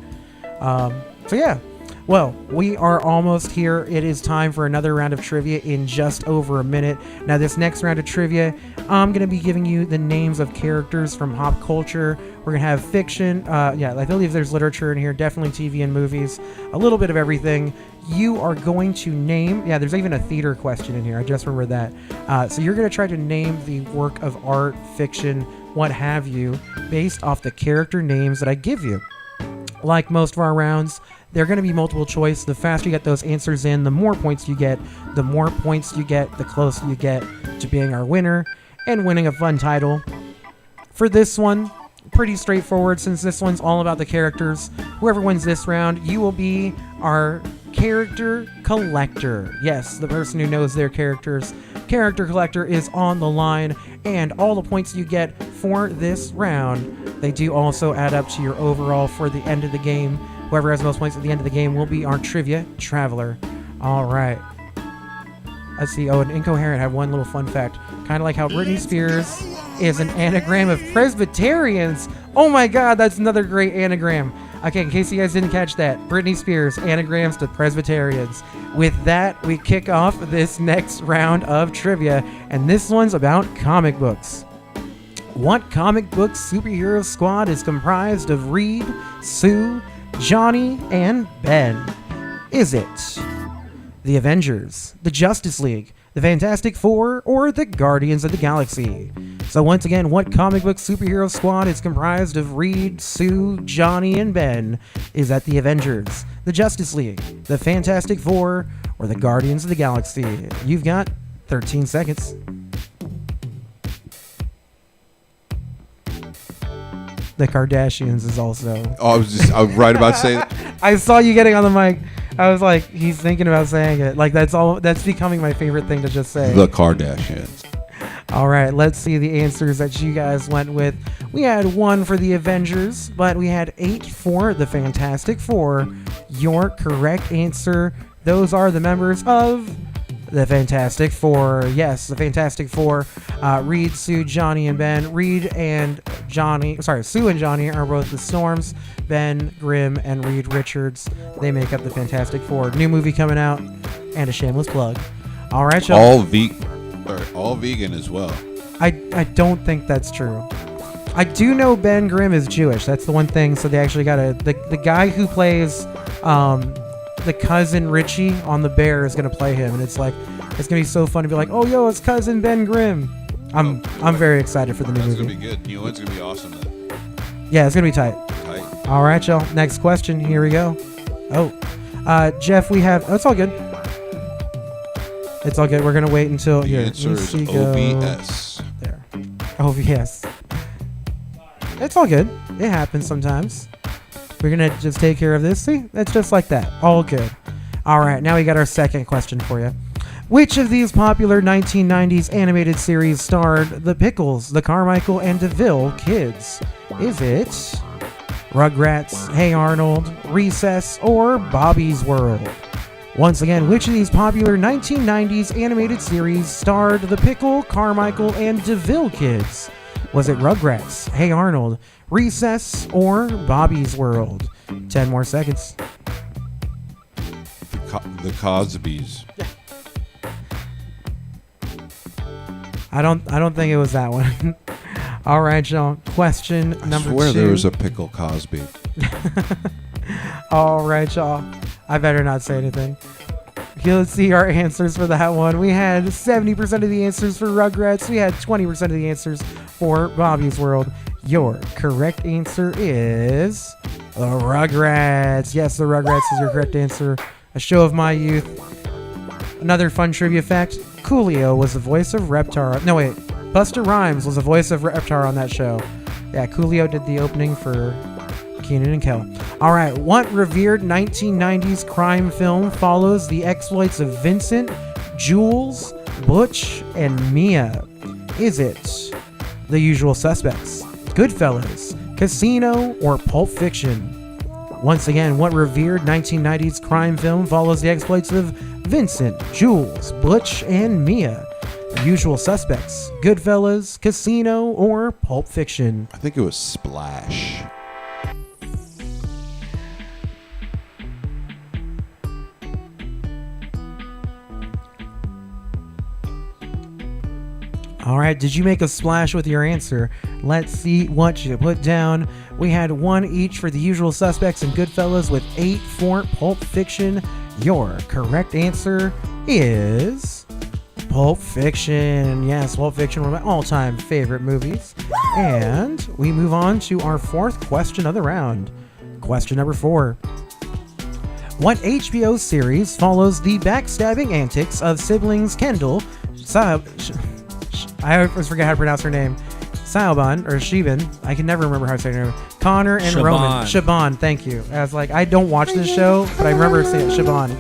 So yeah. Well, we are almost here. It is time for another round of trivia in just over a minute. Now, this next round of trivia, I'm going to be giving you the names of characters from pop culture. We're going to have fiction. I believe there's literature in here. Definitely TV and movies. A little bit of everything. You are going to name... Yeah, there's even a theater question in here. I just remembered that. So you're going to try to name the work of art, fiction, what have you, based off the character names that I give you. Like most of our rounds, they're going to be multiple choice. The faster you get those answers in, the more points you get. The more points you get, the closer you get to being our winner and winning a fun title. For this one, pretty straightforward since this one's all about the characters. Whoever wins this round, you will be our character collector. Yes, the person who knows their characters. Character collector is on the line, and all the points you get for this round, they do also add up to your overall for the end of the game. Whoever has the most points at the end of the game will be our trivia traveler. All right. Let's see. Oh, and Incoherent had one little fun fact. Kind of like how Britney Spears is an anagram of Presbyterians. Oh my God, that's another great anagram. Okay, in case you guys didn't catch that, Britney Spears anagrams to Presbyterians. With that, we kick off this next round of trivia, and this one's about comic books. What comic book superhero squad is comprised of Reed, Sue, Johnny, and Ben? Is it the Avengers, the Justice League, the Fantastic Four, or the Guardians of the Galaxy? So once again, what comic book superhero squad is comprised of Reed, Sue, Johnny, and Ben? Is that the Avengers, the Justice League, the Fantastic Four, or the Guardians of the Galaxy? You've got 13 seconds. The Kardashians is also... Oh, I was right about to say that. I saw you getting on the mic. I was like, he's thinking about saying it. Like, that's becoming my favorite thing to just say. The Kardashians. All right, let's see the answers that you guys went with. We had 1 for the Avengers, but we had 8 for the Fantastic Four. Your correct answer, those are the members of The Fantastic Four. Yes, the Fantastic Four. Reed, Sue, Johnny, and Ben. Reed and Johnny, Sue and Johnny are both the Storms. Ben Grimm and Reed Richards. They make up the Fantastic Four. New movie coming out, and a shameless plug. All right, y'all. All vegan as well. I don't think that's true. I do know Ben Grimm is Jewish. That's the one thing. So they actually got the guy who plays the cousin Richie on The Bear is gonna play him, and it's gonna be so fun to be like, oh yo, it's cousin Ben Grimm. I'm very excited for the new movie. That's gonna be good. New one's gonna be awesome then. Yeah, it's gonna be tight. All right, y'all. Next question. Here we go. Oh, Jeff, we have. Oh, it's all good. It's all good. We're gonna wait until The answer is OBS. There. OBS. It's all good. It happens sometimes. We're going to just take care of this. See? It's just like that. All good. All right. Now we got our second question for you. Which of these popular 1990s animated series starred the Pickles, the Carmichael, and DeVille kids? Is it Rugrats, Hey Arnold, Recess, or Bobby's World? Once again, which of these popular 1990s animated series starred the Pickle, Carmichael, and DeVille kids? Was it Rugrats, Hey Arnold, Recess, or Bobby's World? 10 more seconds. The Cosbys. I don't think it was that one. All right, y'all. Question number 2. I swear there was a Pickle Cosby. All right, y'all. I better not say anything. Let's see our answers for that one. We had 70% of the answers for Rugrats. We had 20% of the answers for Bobby's World. Your correct answer is the Rugrats. Yes, the Rugrats is your correct answer. A show of my youth. Another fun trivia fact. Coolio was the voice of Reptar. No, wait. Buster Rhymes was the voice of Reptar on that show. Yeah, Coolio did the opening for Keenan and Kel. All right, what revered 1990s crime film follows the exploits of Vincent, Jules, Butch, and Mia? Is it The Usual Suspects, Goodfellas, Casino, or Pulp Fiction? Once again, what revered 1990s crime film follows the exploits of Vincent, Jules, Butch, and Mia? The Usual Suspects, Goodfellas, Casino, or Pulp Fiction? I think it was Splash. All right, did you make a splash with your answer? Let's see what you put down. We had 1 each for The Usual Suspects and Goodfellas with 8 for Pulp Fiction. Your correct answer is Pulp Fiction. Yes, Pulp Fiction, one of my all-time favorite movies. And we move on to our 4th question of the round. Question number 4. What HBO series follows the backstabbing antics of siblings Kendall, I always forget how to pronounce her name. Siobhan, or Sheben. I can never remember how to say her name. Connor and Roman. Siobhan, thank you. I was like, I don't watch this show, but I remember saying Siobhan.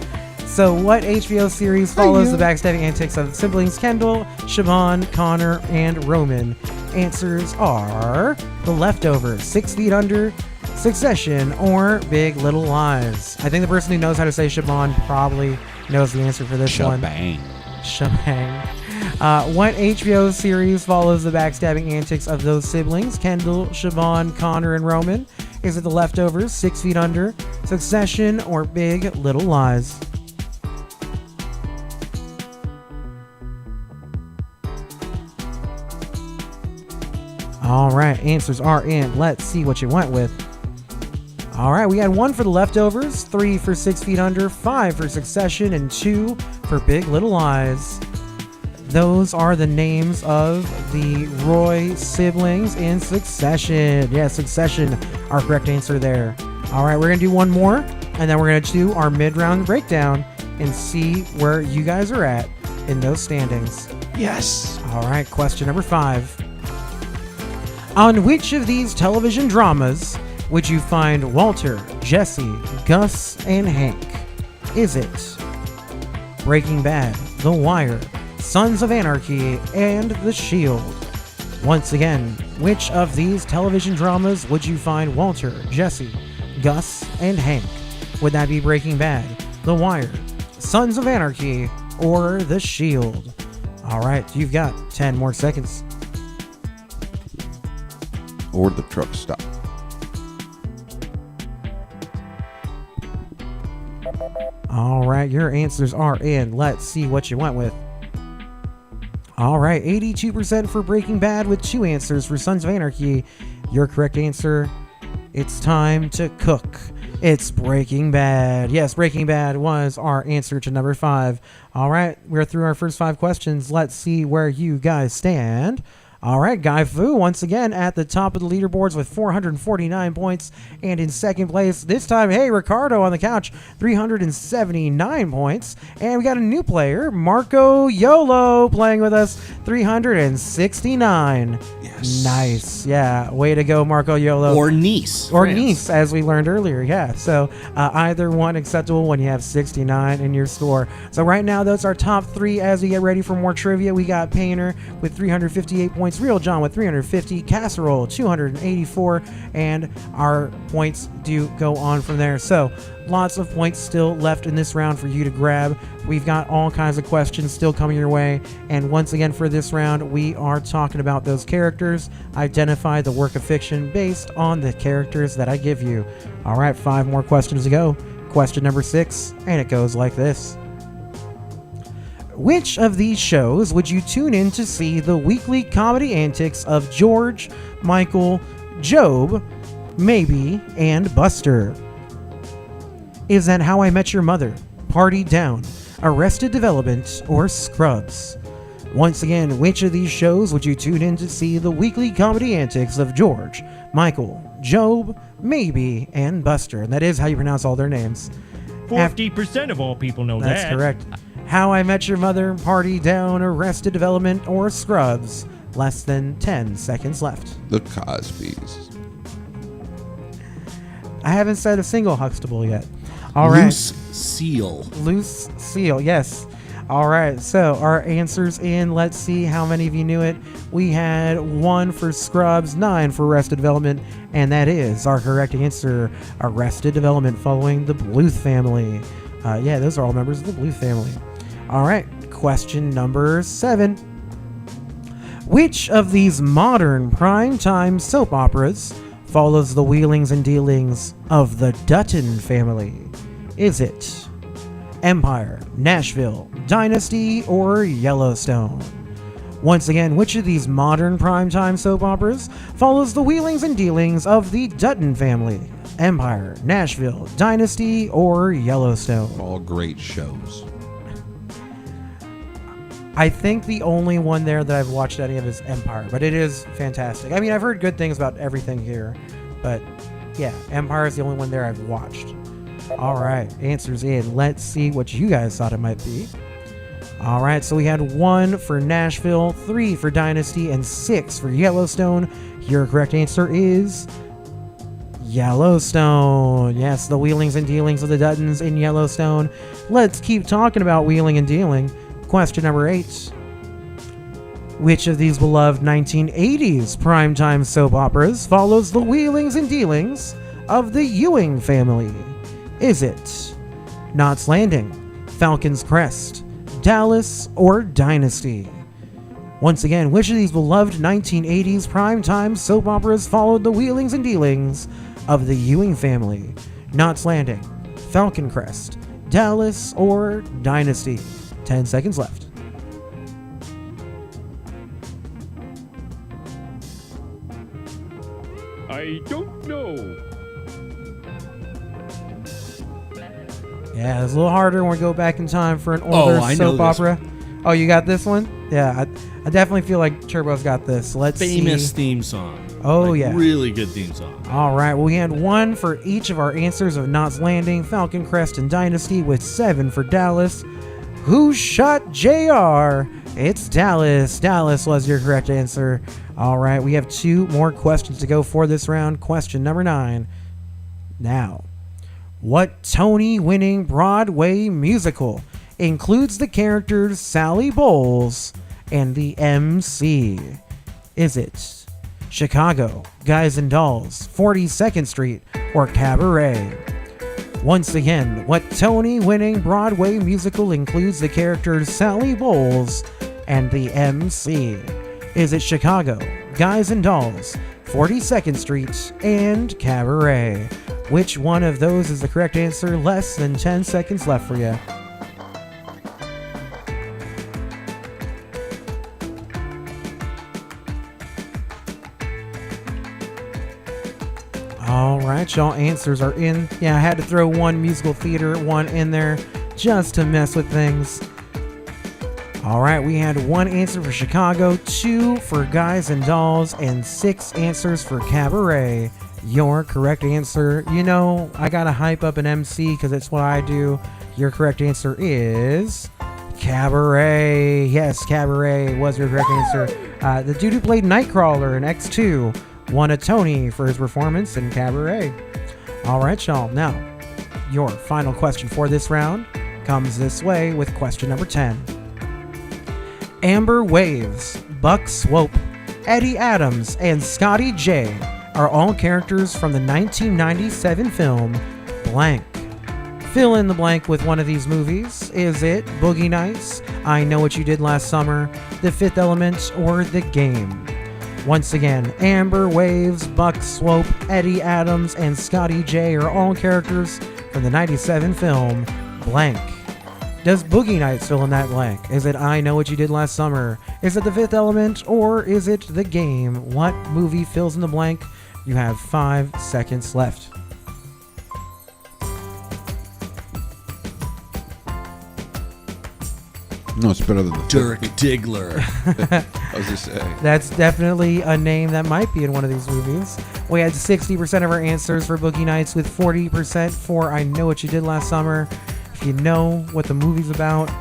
So what HBO series follows the backstabbing antics of siblings Kendall, Siobhan, Connor, and Roman? Answers are The Leftovers, 6 Feet Under, Succession, or Big Little Lies. I think the person who knows how to say Siobhan probably knows the answer for this one. Shebang. What HBO series follows the backstabbing antics of those siblings, Kendall, Siobhan, Connor, and Roman? Is it The Leftovers, 6 Feet Under, Succession, or Big Little Lies? All right, answers are in. Let's see what you went with. All right, we had 1 for The Leftovers, 3 for 6 Feet Under, 5 for Succession, and 2 for Big Little Lies. Those are the names of the Roy siblings in Succession. Yeah, Succession, our correct answer there. All right, we're going to do one more, and then we're going to do our mid-round breakdown and see where you guys are at in those standings. Yes. All right, question number 5. On which of these television dramas would you find Walter, Jesse, Gus, and Hank? Is it Breaking Bad, The Wire, Sons of Anarchy, and The Shield? Once again, which of these television dramas would you find Walter, Jesse, Gus, and Hank? Would that be Breaking Bad, The Wire, Sons of Anarchy, or The Shield? All right, you've got 10 more seconds. Or the truck stop. All right, your answers are in. Let's see what you went with. All right, 82% for Breaking Bad with 2 answers for Sons of Anarchy. Your correct answer, it's time to cook. It's Breaking Bad. Yes, Breaking Bad was our answer to number 5. All right, we're through our first 5 questions. Let's see where you guys stand. All right, Guy Fu once again at the top of the leaderboards with 449 points. And in second place, this time, hey, Ricardo on the couch, 379 points. And we got a new player, Marco Yolo, playing with us, 369. Yes. Nice. Yeah, way to go, Marco Yolo. Or Nice. Or France. Nice, as we learned earlier. Yeah, so either one acceptable when you have 69 in your score. So right now, those are top 3 as we get ready for more trivia. We got Painter with 358 points, Real John with 350, Casserole 284, and our points do go on from there. So lots of points still left in this round for you to grab. We've got all kinds of questions still coming your way. And once again, for this round, we are talking about those characters. Identify the work of fiction based on the characters that I give you. All right, 5 more questions to go. Question number 6, and it goes like this. Which of these shows would you tune in to see the weekly comedy antics of George, Michael, Job, Maybe, and Buster? Is that How I Met Your Mother, Party Down, Arrested Development, or Scrubs? Once again, which of these shows would you tune in to see the weekly comedy antics of George, Michael, Job, Maybe, and Buster? And that is how you pronounce all their names. 40% of all people know that. That's correct. How I Met Your Mother, Party Down, Arrested Development, or Scrubs? Less than 10 seconds left. The Cosbys. I haven't said a single Huxtable yet. All right. Loose Seal. Loose Seal, yes. All right, so our answers in. Let's see how many of you knew it. We had 1 for Scrubs, 9 for Arrested Development, and that is our correct answer, Arrested Development, following the Bluth family. Yeah, those are all members of the Bluth family. All right, question number 7. Which of these modern primetime soap operas follows the wheelings and dealings of the Dutton family? Is it Empire, Nashville, Dynasty, or Yellowstone? Once again, which of these modern primetime soap operas follows the wheelings and dealings of the Dutton family? Empire, Nashville, Dynasty, or Yellowstone? All great shows. I think the only one there that I've watched any of is Empire, but it is fantastic. I mean, I've heard good things about everything here, but yeah, Empire is the only one there I've watched. All right, answers in. Let's see what you guys thought it might be. All right, so we had 1 for Nashville, 3 for Dynasty, and 6 for Yellowstone. Your correct answer is Yellowstone. Yes, the wheelings and dealings of the Duttons in Yellowstone. Let's keep talking about wheeling and dealing. Question number 8. Which of these beloved 1980s primetime soap operas follows the wheelings and dealings of the Ewing family? Is it Knots Landing, Falcon's Crest, Dallas, or Dynasty? Once again, which of these beloved 1980s primetime soap operas followed the wheelings and dealings of the Ewing family? Knots Landing, Falcon Crest, Dallas, or Dynasty? 10 seconds left. I don't know. Yeah, it's a little harder when we go back in time for an older I know soap this opera. Oh, you got this one? Yeah, I definitely feel like Turbo's got this. Let's Famous see. theme song. Oh, Like, yeah. Really good theme song. All right, well, we had 1 for each of our answers of Knots Landing, Falcon Crest, and Dynasty, with 7 for Dallas. Who shot JR? It's Dallas. Dallas was your correct answer. All right, we have 2 more questions to go for this round. Question number 9. Now, what Tony-winning Broadway musical includes the characters Sally Bowles and the MC? Is it Chicago, Guys and Dolls, 42nd Street, or Cabaret? Once again, what Tony-winning Broadway musical includes the characters Sally Bowles and the MC? Is it Chicago, Guys and Dolls, 42nd Street, and Cabaret? Which one of those is the correct answer? Less than 10 seconds left for you. All right, y'all, answers are in. Yeah, I had to throw one musical theater one in there just to mess with things. All right, we had one answer for Chicago, 2 for Guys and Dolls, and 6 answers for Cabaret. Your correct answer, you know, I gotta hype up an MC because it's what I do. Your correct answer is Cabaret. Yes, Cabaret was your correct answer. The dude who played Nightcrawler in X2 won a Tony for his performance in Cabaret. All right, y'all. Now, your final question for this round comes this way with question number 10. Amber Waves, Buck Swope, Eddie Adams, and Scotty J are all characters from the 1997 film Blank. Fill in the blank with one of these movies. Is it Boogie Nights, I Know What You Did Last Summer, The Fifth Element, or The Game? Once again, Amber Waves, Buck Swope, Eddie Adams, and Scotty J are all characters from the 97 film Blank. Does Boogie Nights fill in that blank? Is it I Know What You Did Last Summer? Is it The Fifth Element? Or is it The Game? What movie fills in the blank? You have 5 seconds left. No, it's better than the Dirk Diggler. I was just saying. That's definitely a name that might be in one of these movies. We had 60% of our answers for Boogie Nights with 40% for I Know What You Did Last Summer. If you know what the movie's about,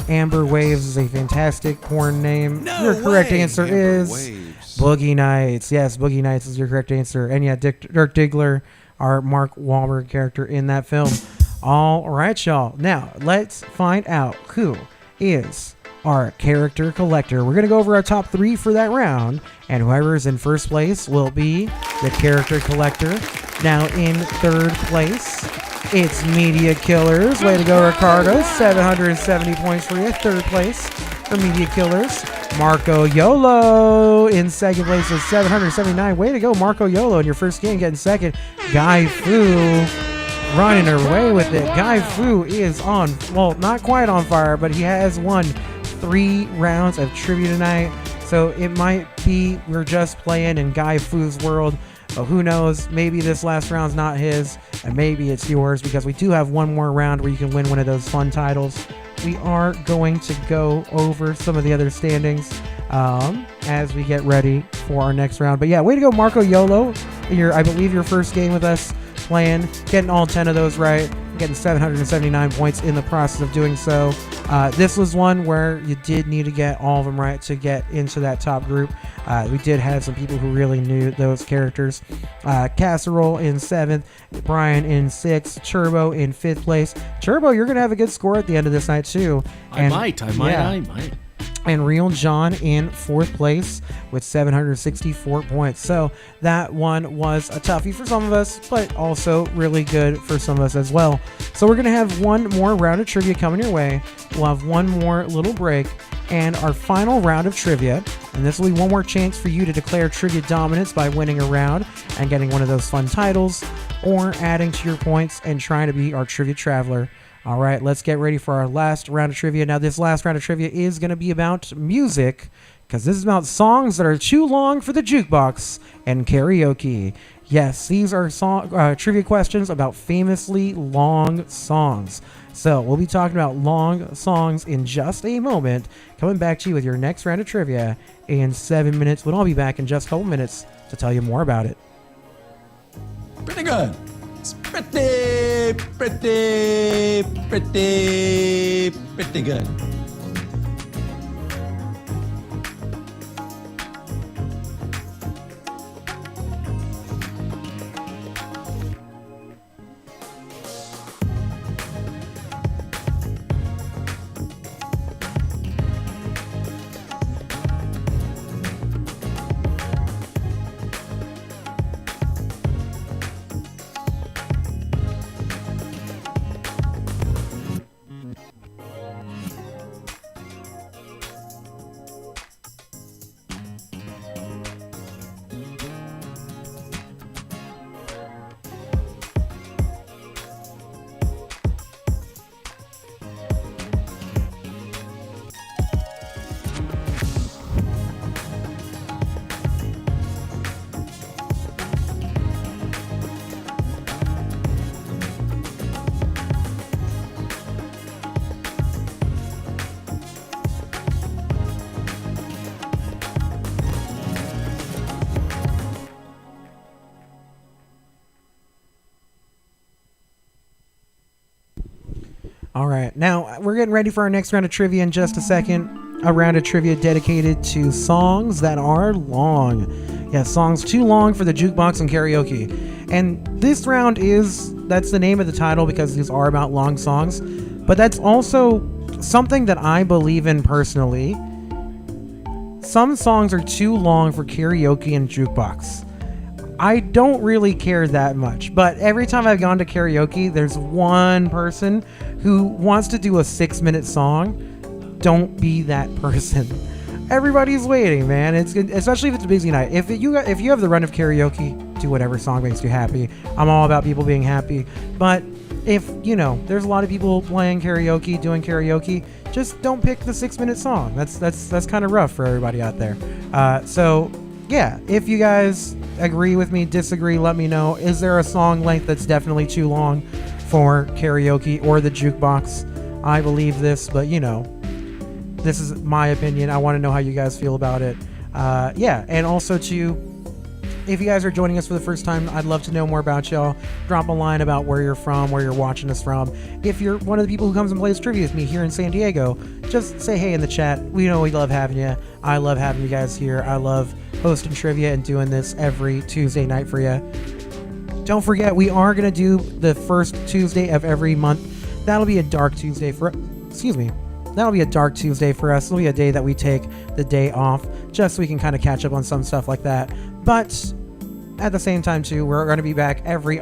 Amber Waves is a fantastic porn name. No Your correct way. answer Amber is Waves. Boogie Nights. Yes, Boogie Nights is your correct answer. And yeah, Dirk Diggler, our Mark Wahlberg character in that film. All right, y'all. Now, let's find out who is our character collector. We're going to go over our top 3 for that round, and whoever is in first place will be the character collector. Now, in third place, it's Media Killers. Way to go, Ricardo. 770 points for you. Third place for Media Killers. Marco Yolo in second place with 779. Way to go, Marco Yolo, in your first game, getting second. Guy Fu running away with it. Guy Fu is on, well, not quite on fire, but he has won 3 rounds of trivia tonight. So it might be we're just playing in Guy Fu's world. But who knows? Maybe this last round's not his, and maybe it's yours, because we do have one more round where you can win one of those fun titles. We are going to go over some of the other standings as we get ready for our next round. But yeah, way to go, Marco Yolo. I believe your first game with us playing, getting all 10 of those right, getting 779 points in the process of doing so. This was one where you did need to get all of them right to get into that top group. We did have some people who really knew those characters. Casserole in 7th, Brian in 6th, Turbo in 5th place. Turbo, you're going to have a good score at the end of this night too. I might. And Real John in 4th place with 764 points. So that one was a toughie for some of us, but also really good for some of us as well. So we're going to have one more round of trivia coming your way. We'll have one more little break and our final round of trivia. And this will be one more chance for you to declare trivia dominance by winning a round and getting one of those fun titles, or adding to your points and trying to be our trivia traveler. All right, let's get ready for our last round of trivia. Now, this last round of trivia is going to be about music, because this is about songs that are too long for the jukebox and karaoke. Yes, these are trivia questions about famously long songs. So we'll be talking about long songs in just a moment. Coming back to you with your next round of trivia in 7 minutes. But I'll be back in just a couple minutes to tell you more about it. Pretty good. It's pretty good. All right. Now, we're getting ready for our next round of trivia in just a second. A round of trivia dedicated to songs that are long. Yeah, songs too long for the jukebox and karaoke. And this round that's the name of the title because these are about long songs. But that's also something that I believe in personally. Some songs are too long for karaoke and jukebox. I don't really care that much, but every time I've gone to karaoke, there's one person who wants to do a 6-minute song. Don't be that person. Everybody's waiting, man. It's good, especially if it's a busy night. If you have the run of karaoke, do whatever song makes you happy. I'm all about people being happy. But if, there's a lot of people playing karaoke, doing karaoke, just don't pick the 6-minute song. That's kind of rough for everybody out there. So yeah, if you guys agree with me, disagree, let me know. Is there a song length that's definitely too long for karaoke or the jukebox? I believe this, but this is my opinion. I want to know how you guys feel about it. Yeah, and also too, if you guys are joining us for the first time, I'd love to know more about y'all. Drop a line about where you're from, where you're watching us from. If you're one of the people who comes and plays trivia with me here in San Diego, just say hey in the chat. We know we love having you. I love having you guys here. I love hosting trivia and doing this every Tuesday night for you. Don't forget, we are going to do the first Tuesday of every month. That'll be a dark Tuesday That'll be a dark Tuesday for us. It'll be a day that we take the day off just so we can kind of catch up on some stuff like that. But at the same time, too, we're going to be back every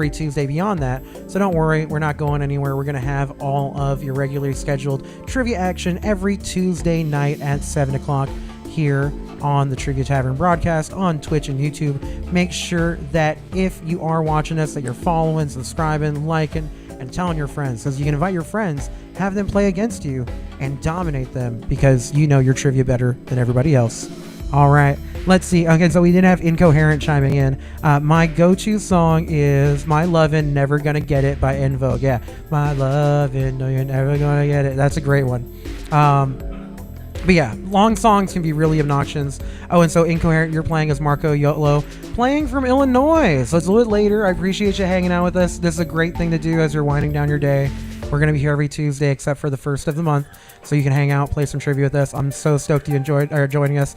Tuesday beyond that. So don't worry, we're not going anywhere. We're going to have all of your regularly scheduled trivia action every Tuesday night at 7 o'clock here on the Trivia Tavern broadcast on Twitch and YouTube. Make sure that if you are watching us, that you're following, subscribing, liking, and telling your friends, because you can invite your friends, have them play against you, and dominate them because you know your trivia better than everybody else. All right, let's see. Okay, so we didn't have Incoherent chiming in. My go-to song is My Lovin' Never Gonna Get It by En Vogue. Yeah, My Lovin', no, you're never gonna get it. That's a great one. But yeah, long songs can be really obnoxious. Oh, and so Incoherent, you're playing as Marco Yotlo, playing from Illinois. So it's a little bit later. I appreciate you hanging out with us. This is a great thing to do as you're winding down your day. We're going to be here every Tuesday except for the first of the month. So you can hang out, play some trivia with us. I'm so stoked you are joining us.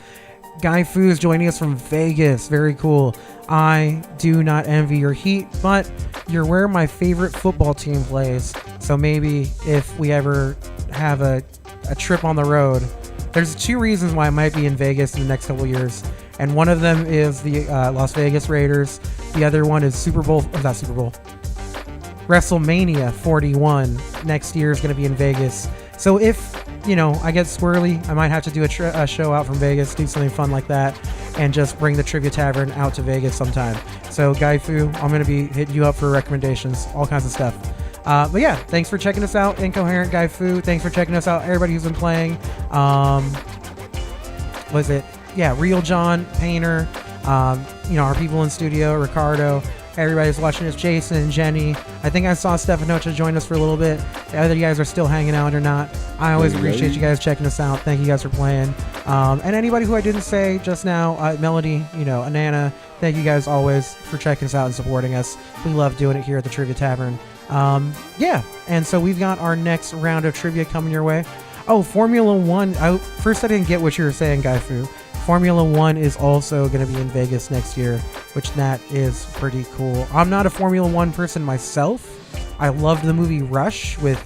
Guy Fu is joining us from Vegas. Very cool. I do not envy your heat, but you're where my favorite football team plays. So maybe if we ever have a trip on the road, there's 2 reasons why I might be in Vegas in the next couple years. And one of them is the Las Vegas Raiders. The other one is WrestleMania 41 next year is going to be in Vegas. So if, I get squirrely, I might have to do a show out from Vegas, do something fun like that, and just bring the Trivia Tavern out to Vegas sometime. So Guy Fu, I'm going to be hitting you up for recommendations, all kinds of stuff. But yeah, thanks for checking us out, Incoherent, Guy Fu. Thanks for checking us out, everybody who's been playing. Real John, Painter, our people in studio, Ricardo, everybody's watching us, Jason and Jenny. I think I saw Stefanocha join us for a little bit. Whether you guys are still hanging out or not, I always appreciate you guys checking us out. Thank you guys for playing. And anybody who I didn't say just now, Melody, Anana, thank you guys always for checking us out and supporting us. We love doing it here at the Trivia Tavern. And so we've got our next round of trivia coming your way. Oh, Formula One. First, I didn't get what you were saying, Guy Fu. Formula One is also going to be in Vegas next year, which that is pretty cool. I'm not a Formula One person myself. I loved the movie Rush with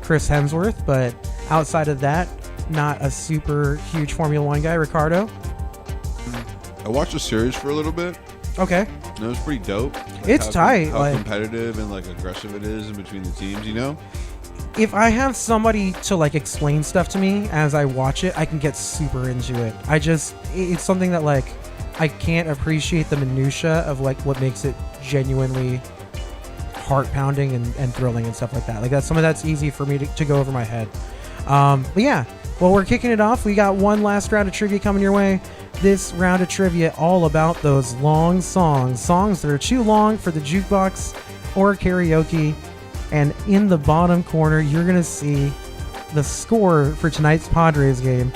Chris Hemsworth, but outside of that, not a super huge Formula One guy. Ricardo? I watched the series for a little bit. Okay. And it was pretty dope. It's tight. How competitive and aggressive it is in between the teams, If I have somebody to explain stuff to me as I watch it, I can get super into it. It's something that I can't appreciate the minutia of what makes it genuinely heart pounding and thrilling and stuff like that. That's some of that's easy for me to go over my head. But yeah, well, we're kicking it off. We got one last round of trivia coming your way. This round of trivia all about those long songs that are too long for the jukebox or karaoke. And in the bottom corner, you're going to see the score for tonight's Padres game.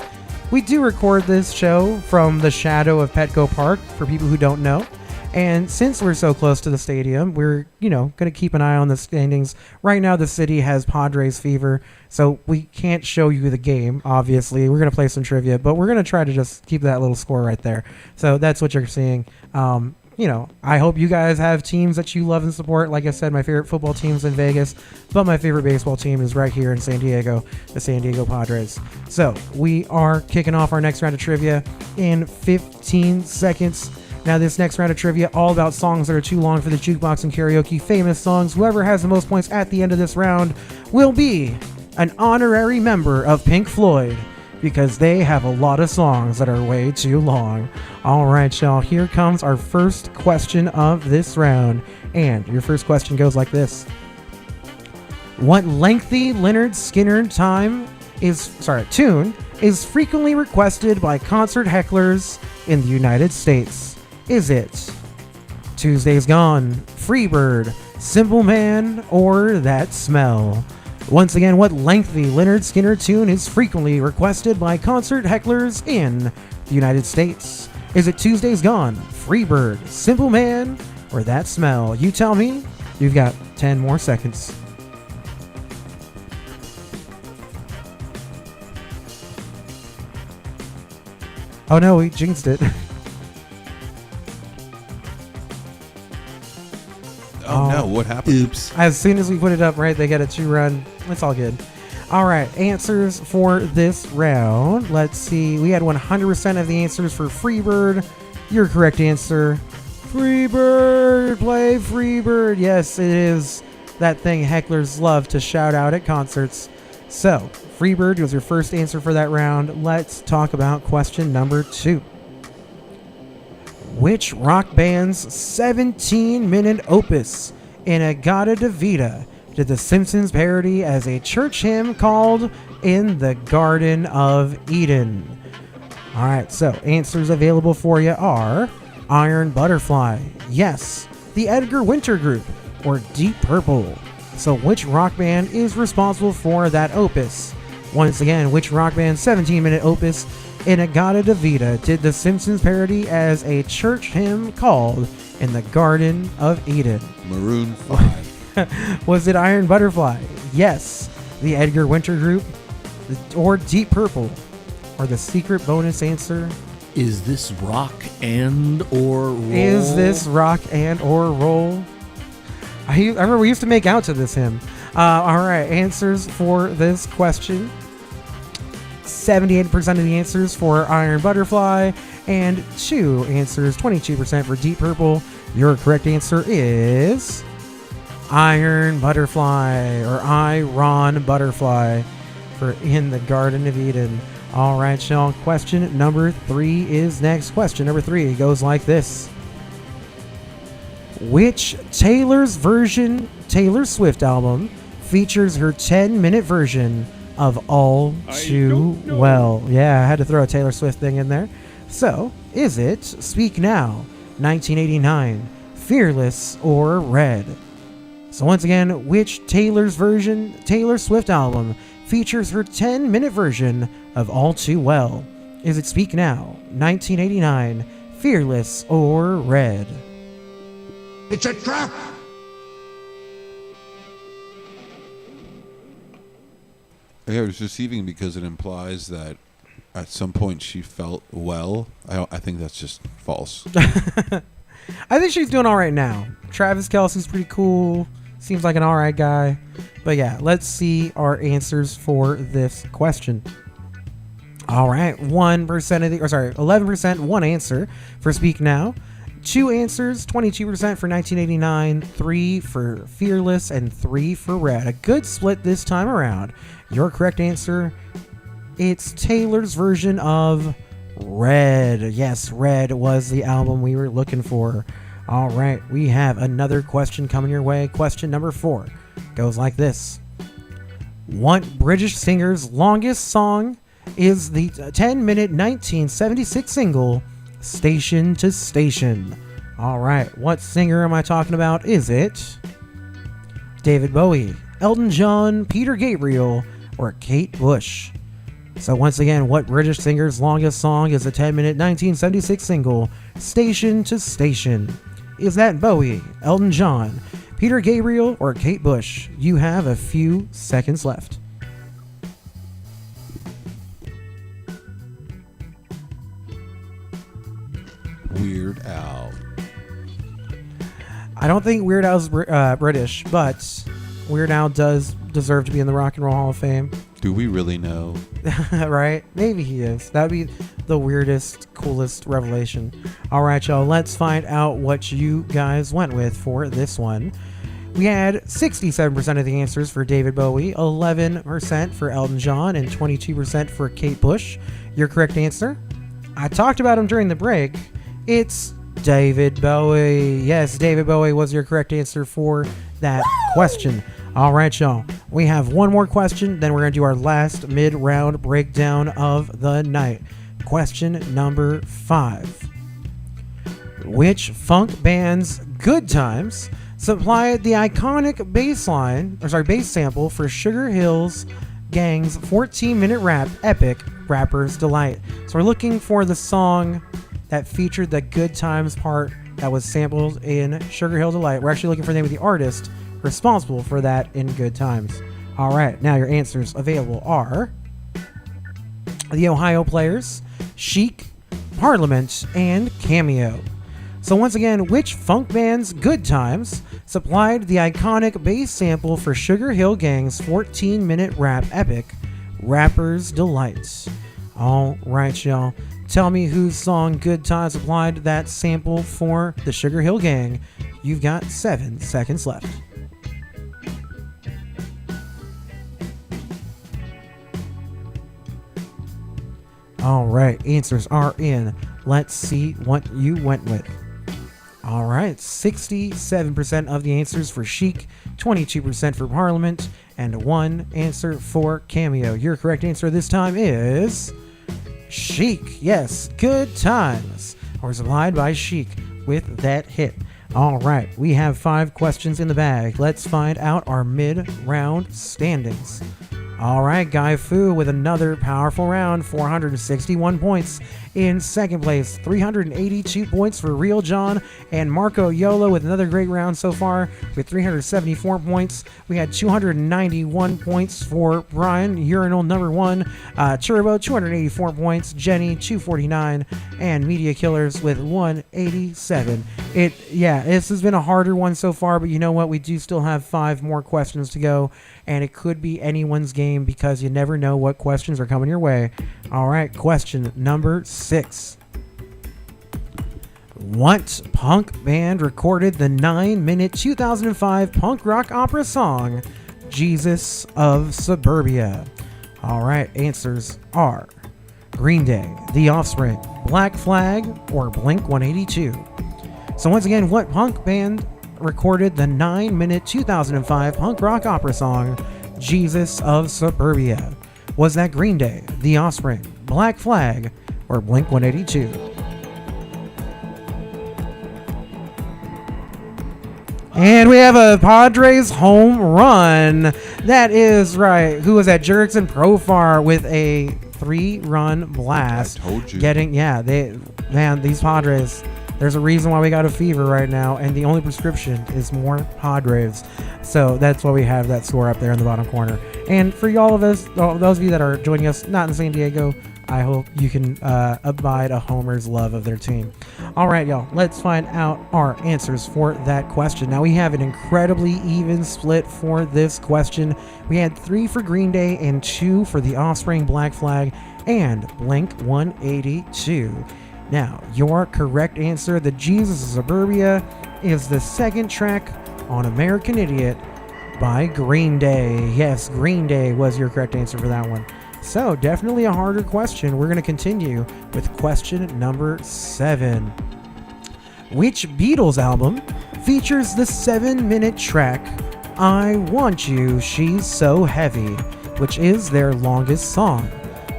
We do record this show from the shadow of Petco Park, for people who don't know. And since we're so close to the stadium, we're, going to keep an eye on the standings. Right now, the city has Padres fever, so we can't show you the game, obviously. We're going to play some trivia, but we're going to try to just keep that little score right there. So that's what you're seeing. I hope you guys have teams that you love and support. Like I said, my favorite football team's in Vegas, but my favorite baseball team is right here in San Diego, the San Diego Padres. So we are kicking off our next round of trivia in 15 seconds. Now, this next round of trivia, all about songs that are too long for the jukebox and karaoke, famous songs. Whoever has the most points at the end of this round will be an honorary member of Pink Floyd, because they have a lot of songs that are way too long. All right, y'all, here comes our first question of this round. And your first question goes like this. What lengthy Lynyrd Skynyrd tune is frequently requested by concert hecklers in the United States? Is it Tuesday's Gone, Freebird, Simple Man, or That Smell? Once again, what lengthy Lynyrd Skynyrd tune is frequently requested by concert hecklers in the United States? Is it Tuesday's Gone, Freebird, Simple Man, or That Smell? You tell me. You've got 10 more seconds. Oh no, we jinxed it. Oh no, what happened? Oops. As soon as we put it up, right, they get a 2-run. It's all good. All right, answers for this round. Let's see. We had 100% of the answers for Freebird. Your correct answer, Freebird. Play Freebird. Yes, it is that thing hecklers love to shout out at concerts. So, Freebird was your first answer for that round. Let's talk about question number 2. Which rock band's 17-minute opus, Inagata de Vida, did The Simpsons parody as a church hymn called In the Garden of Eden? All right, so answers available for you are Iron Butterfly, yes, the Edgar Winter Group, or Deep Purple. So which rock band is responsible for that opus? Once again, which rock band's 17-minute opus, Inagata de Vida, did The Simpsons parody as a church hymn called In the Garden of Eden? Maroon 5. Was it Iron Butterfly? Yes. The Edgar Winter Group? Or Deep Purple? Or the secret bonus answer? Is this rock and or roll? Is this rock and or roll? I remember we used to make out to this hymn. All right, answers for this question. 78% of the answers for Iron Butterfly, and 2 answers, 22% for Deep Purple. Your correct answer is Iron Butterfly, or Iron Butterfly, for In the Garden of Eden. All right, y'all. Question number 3 is next. Question number 3 goes like this. Which Taylor Swift album features her 10-minute version of All Too Well? Yeah, I had to throw a Taylor Swift thing in there. So, is it Speak Now, 1989, Fearless, or Red? So once again, which Taylor Swift album features her 10-minute version of All Too Well? Is it Speak Now, 1989, Fearless, or Red? It's a trap! Yeah, it was deceiving because it implies that at some point she felt well. I think that's just false. I think she's doing all right now. Travis Kelce's pretty cool. Seems like an all right guy. But yeah, let's see our answers for this question. All right, 11%, 1 answer for Speak Now. 2 answers, 22% for 1989, 3 for Fearless, and 3 for Red. A good split this time around. Your correct answer, it's Taylor's version of Red. Yes, Red was the album we were looking for. All right, we have another question coming your way. Question number 4 goes like this. What British singer's longest song is the 10-minute 1976 single Station to Station? All right, what singer am I talking about? Is it David Bowie, Elton John, Peter Gabriel, or Kate Bush? So once again, what British singer's longest song is the 10-minute 1976 single Station to Station? Is that Bowie, Elton John, Peter Gabriel, or Kate Bush? You have a few seconds left. Weird Al. I don't think Weird Al's British, but Weird Al does deserve to be in the Rock and Roll Hall of Fame. Do we really know? Right? Maybe he is. That would be the weirdest, coolest revelation. All right, y'all. Let's find out what you guys went with for this one. We had 67% of the answers for David Bowie, 11% for Elton John, and 22% for Kate Bush. Your correct answer? I talked about him during the break. It's David Bowie. Yes, David Bowie was your correct answer for that question. All right, y'all. We have one more question, then we're going to do our last mid-round breakdown of the night. Question number 5. Which funk band's Good Times supplied the iconic bass sample for Sugar Hill's Gang's 14-minute rap epic, Rapper's Delight? So we're looking for the song that featured the Good Times part that was sampled in Sugar Hill Delight. We're actually looking for the name of the artist responsible for that in Good Times. All right, now your answers available are the Ohio Players, Chic, Parliament, and Cameo. So once again, which funk band's Good Times supplied the iconic bass sample for Sugar Hill Gang's 14-minute rap epic, Rapper's Delight? All right, y'all. Tell me whose song Good Times supplied that sample for the Sugar Hill Gang. You've got 7 seconds left. All right, answers are in. Let's see what you went with. All right, 67% of the answers for Chic, 22% for Parliament, and 1 answer for Cameo. Your correct answer this time is Chic. Yes, Good Times were supplied by Chic with that hit. All right, we have 5 questions in the bag. Let's find out our mid-round standings. All right, Guy Fu with another powerful round, 461 points. In second place, 382 points for Real John, and Marco Yolo with another great round so far with 374 points. We had 291 points for Brian, Urinal number 1, Turbo 284 points, Jenny 249, and Media Killers with 187. This has been a harder one so far, but you know what? We do still have 5 more questions to go, and it could be anyone's game because you never know what questions are coming your way. All right, question number 6. What punk band recorded the 9-minute 2005 punk rock opera song, Jesus of Suburbia? All right, answers are Green Day, The Offspring, Black Flag, or Blink-182. So once again, what punk band recorded the 9-minute 2005 punk rock opera song, Jesus of Suburbia? Was that Green Day, The Offspring, Black Flag, or Blink-182? And we have a Padres home run. That is right. Who was that? Jurickson Profar with a 3-run blast. I told you. These Padres. There's a reason why we got a fever right now, and the only prescription is more Padres. So that's why we have that score up there in the bottom corner. And for those of you that are joining us not in San Diego, I hope you can abide a homer's love of their team. All right, y'all, let's find out our answers for that question. Now, we have an incredibly even split for this question. We had 3 for Green Day and 2 for The Offspring, Black Flag, and Blink-182. Now, your correct answer, the Jesus of Suburbia, is the second track on American Idiot by Green Day. Yes, Green Day was your correct answer for that one. So, definitely a harder question. We're going to continue with question number 7. Which Beatles album features the 7-minute track, I Want You, She's So Heavy, which is their longest song?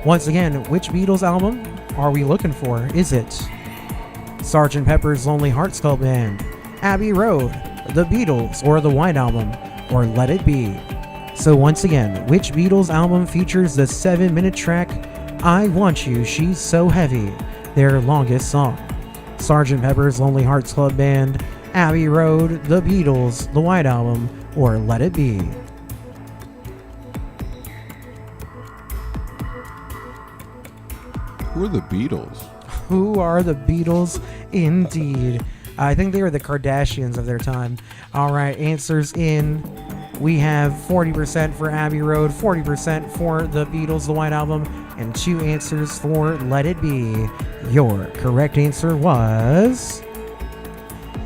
Once again, which Beatles album are we looking for? Is it Sgt. Pepper's Lonely Hearts Club Band, Abbey Road, The Beatles, or The White Album, or Let It Be? So once again, which Beatles album features the 7-minute track, I Want You, She's So Heavy, their longest song? Sgt. Pepper's Lonely Hearts Club Band, Abbey Road, The Beatles, The White Album, or Let It Be? Who are the Beatles? Who are the Beatles? Indeed. I think they were the Kardashians of their time. All right, answers in. We have 40% for Abbey Road, 40% for The Beatles, The White Album, and 2 answers for Let It Be. Your correct answer was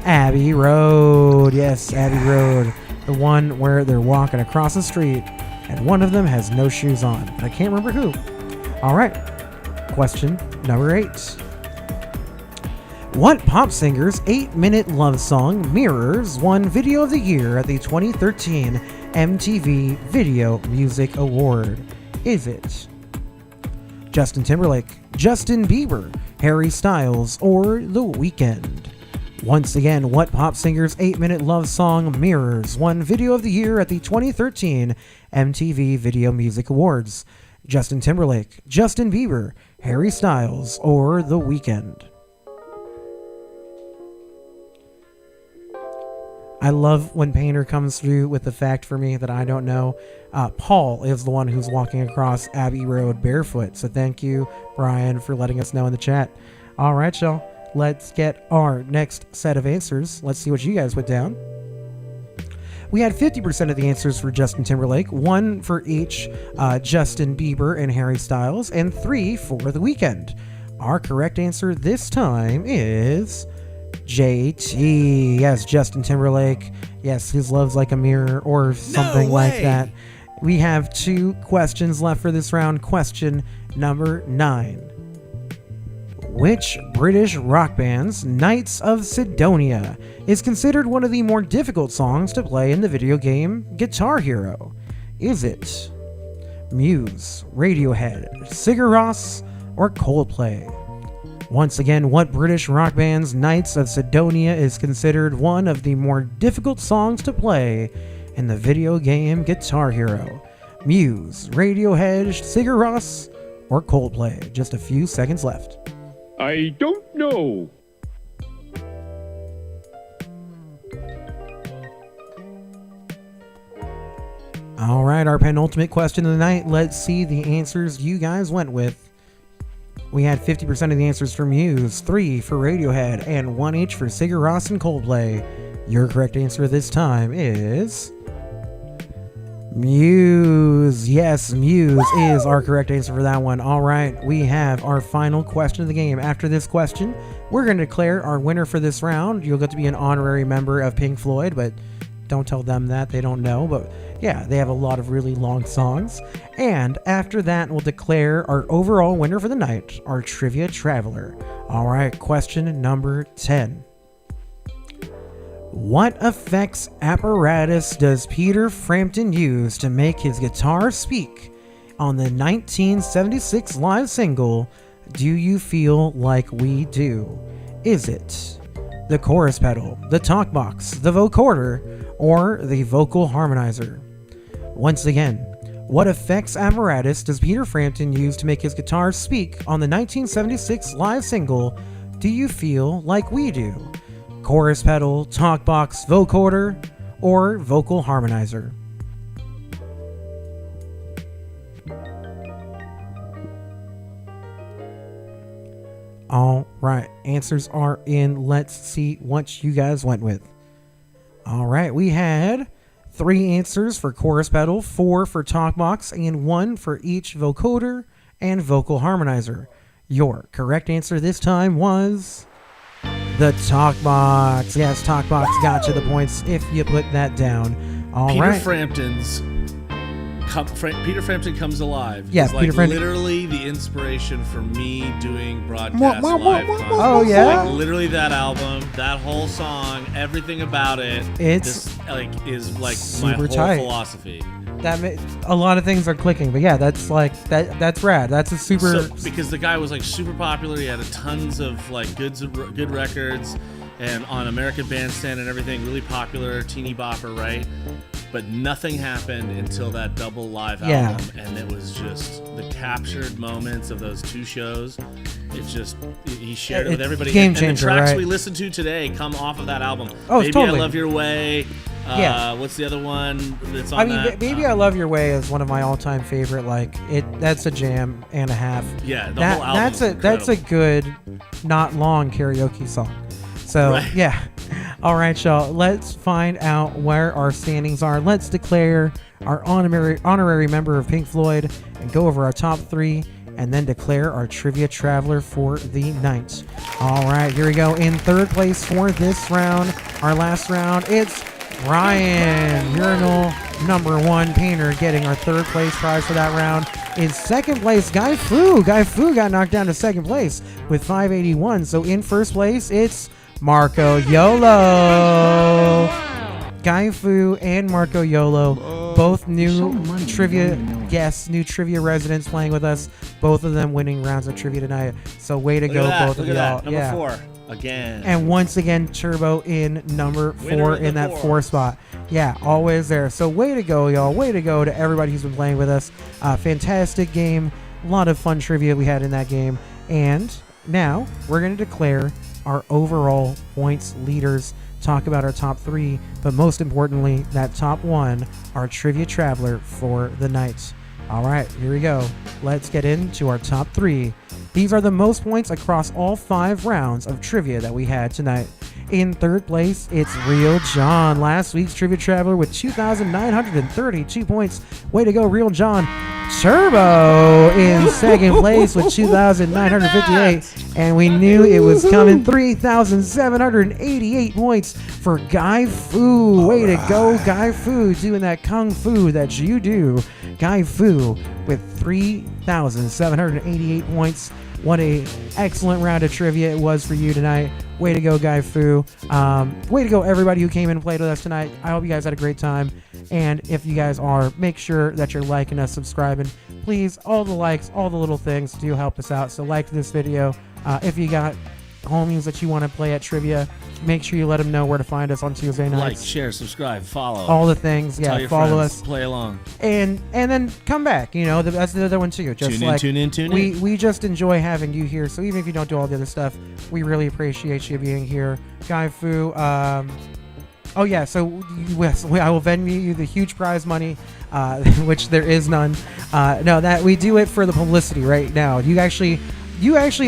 Abbey Road. Yes, Abbey Road. The one where they're walking across the street and one of them has no shoes on. But I can't remember who. All right. Question number 8. What pop singer's 8-minute love song Mirrors won Video of the Year at the 2013 MTV Video Music Award? Is it Justin Timberlake, Justin Bieber, Harry Styles, or The Weeknd? Once again, what pop singer's 8-minute love song Mirrors won Video of the Year at the 2013 MTV Video Music Awards? Justin Timberlake, Justin Bieber, Harry Styles, or The Weeknd? I love when Painter comes through with the fact for me that I don't know. Paul is the one who's walking across Abbey Road barefoot. So thank you, Brian, for letting us know in the chat. All right, y'all. Let's get our next set of answers. Let's see what you guys put down. We had 50% of the answers for Justin Timberlake, 1 for each Justin Bieber and Harry Styles, and 3 for The Weeknd. Our correct answer this time is JT. Yes, Justin Timberlake. Yes, his love's like a mirror or something like that. We have 2 questions left for this round. Question number 9. Which British rock band's Knights of Sidonia is considered one of the more difficult songs to play in the video game Guitar Hero? Is it Muse, Radiohead, Sigur Rós, or Coldplay? Once again, what British rock band's Knights of Sidonia is considered one of the more difficult songs to play in the video game Guitar Hero? Muse, Radiohead, Sigur Rós, or Coldplay? Just a few seconds left. I don't know. All right, our penultimate question of the night. Let's see the answers you guys went with. We had 50% of the answers for Muse, 3 for Radiohead, and 1 each for Sigur Rós and Coldplay. Your correct answer this time is Muse. Yes, Muse is our correct answer for that one. All right, we have our final question of the game. After this question, we're going to declare our winner for this round. You'll get to be an honorary member of Pink Floyd, but don't tell them that. They don't know, but yeah, they have a lot of really long songs. And after that, we'll declare our overall winner for the night, our Trivia Traveler. All right, question number 10. What effects apparatus does Peter Frampton use to make his guitar speak on the 1976 live single, Do You Feel Like We Do? Is it the chorus pedal, the talk box, the vocoder, or the vocal harmonizer? Once again, what effects apparatus does Peter Frampton use to make his guitar speak on the 1976 live single, Do You Feel Like We Do? Chorus pedal, talk box, vocoder, or vocal harmonizer? All right, answers are in. Let's see what you guys went with. All right, we had 3 answers for chorus pedal, 4 for talk box, and 1 for each vocoder and vocal harmonizer. Your correct answer this time was the talk box. Yes, talk box got you the points if you put that down. All Peter right. Frampton's Peter Frampton Comes Alive. Yeah, is like Peter Frampton. Literally the inspiration for me doing broadcast live concerts. Oh, yeah? Like literally that album, that whole song, everything about it. It's is like super my whole tight. philosophy. A lot of things are clicking, but yeah, that's that's rad. That's a super. Because the guy was like super popular. He had tons of like good records, and on American Bandstand and everything, really popular, teeny bopper, right? but nothing happened until that double live Yeah. album, and it was just the captured moments of those two shows. It's just he shared it with everybody. Game and changer, the tracks right? we listened to today come off of that album. Oh, Maybe totally. I Love Your Way. Yeah. What's the other one that's on I mean, that? Baby I Love Your Way is one of my all-time favorite. Like that's a jam and a half. Yeah, the whole album. That's a good, not long karaoke song. So Right. yeah. All right, y'all. Let's find out where our standings are. Let's declare our honorary member of Pink Floyd and go over our top 3, and then declare our Trivia Traveler for the night. All right, here we go. In third place for this round, our last round, it's Ryan, urinal number 1 painter, getting our third place prize for that round. In second place, Guy Fu. Guy Fu got knocked down to second place with 581. So in first place, it's Marco Yolo. Guy Fu and Marco Yolo, both new trivia guests, new trivia residents playing with us. Both of them winning rounds of trivia tonight. So way to Look go, at that. both Look of at y'all. that. Number 4 again. And once again, Turbo in number 4 in that 4 spot. Yeah, always there. So way to go, y'all. Way to go to everybody who's been playing with us. Fantastic game. A lot of fun trivia we had in that game. And now we're going to declare our overall points leaders, talk about our top 3, but most importantly, that top 1, our Trivia Traveler for the night. All right, here we go. Let's get into our top 3. These are the most points across all 5 rounds of trivia that we had tonight. In third place, it's Real John, last week's Trivia Traveler with 2,932 points. Way to go, Real John. Turbo in second place with 2,958, and we knew it was coming. 3,788 points for Guy Fu. Way to go, Guy Fu, doing that kung fu that you do. Guy Fu with 3,788 points. What a excellent round of trivia it was for you tonight. Way to go, Guy Fu. Way to go, everybody who came in and played with us tonight. I hope you guys had a great time. And if you guys are, make sure that you're liking us, subscribing. Please, all the likes, all the little things do help us out. So like this video. If you got homies that you want to play at trivia, make sure you let them know where to find us on Tuesday nights. Like, share, subscribe, follow. All the things. Tell Yeah, your follow friends, us. Play along. And then come back. You know, that's the other one too. Just Tune in. We just enjoy having you here. So even if you don't do all the other stuff, we really appreciate you being here. Guy Fu, oh yeah, so yes, I will Venmo you the huge prize money, which there is none. No, that we do it for the publicity right now. You actually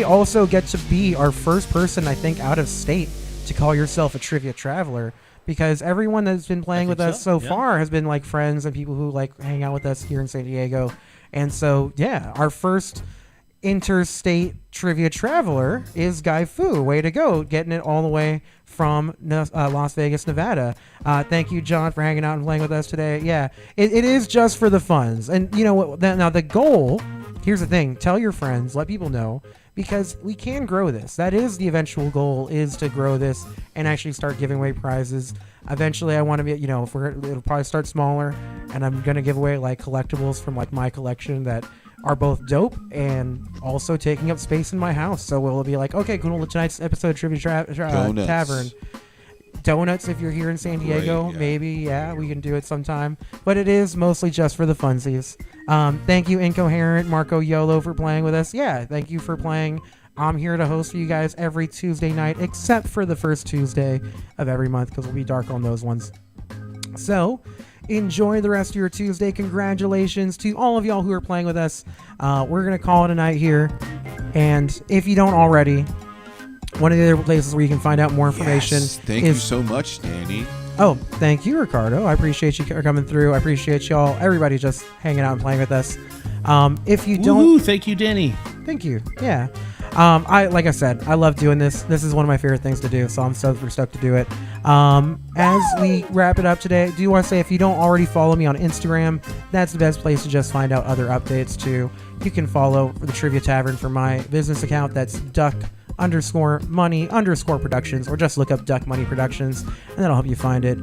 also get to be our first person, I think, out of state to call yourself a Trivia Traveler, because everyone that's been playing with us so far has been like friends and people who like hang out with us here in San Diego. And so, yeah, our first interstate Trivia Traveler is Guy Fu. Way to go, getting it all the way from Las Vegas, Nevada. Thank you, John, for hanging out and playing with us today. Yeah, it is just for the funds. And you know what? Now the goal, here's the thing, tell your friends, let people know, because we can grow this. That is the eventual goal, is to grow this and actually start giving away prizes. Eventually, I want to be, you know, it'll probably start smaller, and I'm going to give away like collectibles from like my collection that are both dope and also taking up space in my house. So we'll be like, okay, cool, tonight's episode of Trivia Tavern. Donuts, if you're here in San Diego, Right, yeah. maybe, yeah, we can do it sometime. But it is mostly just for the funsies. Thank you, Incoherent, Marco Yolo, for playing with us. Yeah, thank you for playing. I'm here to host for you guys every Tuesday night, except for the first Tuesday of every month, because we'll be dark on those ones. So, enjoy the rest of your Tuesday. Congratulations to all of y'all who are playing with us. We're going to call it a night here. And if you don't already, one of the other places where you can find out more information Thank you so much, Danny. Oh, thank you, Ricardo. I appreciate you coming through. I appreciate y'all, everybody just hanging out and playing with us. If you don't... Thank you, Danny. Thank you. Yeah. Like I said, I love doing this. This is one of my favorite things to do, so I'm super stoked to do it. As we wrap it up today, I do want to say, if you don't already follow me on Instagram, that's the best place to just find out other updates too. You can follow the Trivia Tavern for my business account. That's Duck_Money_Productions, or just look up Duck Money Productions, and that'll help you find it.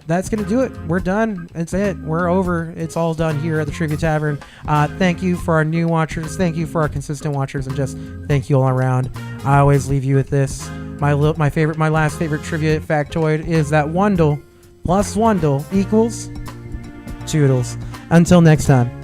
That's gonna do it. We're done. That's it. We're over. It's all done here at the Trivia Tavern. Thank you for our new watchers. Thank you for our consistent watchers, and just thank you all around. I always leave you with this. My last favorite trivia factoid is that Wundle plus Wundle equals Toodles. Until next time.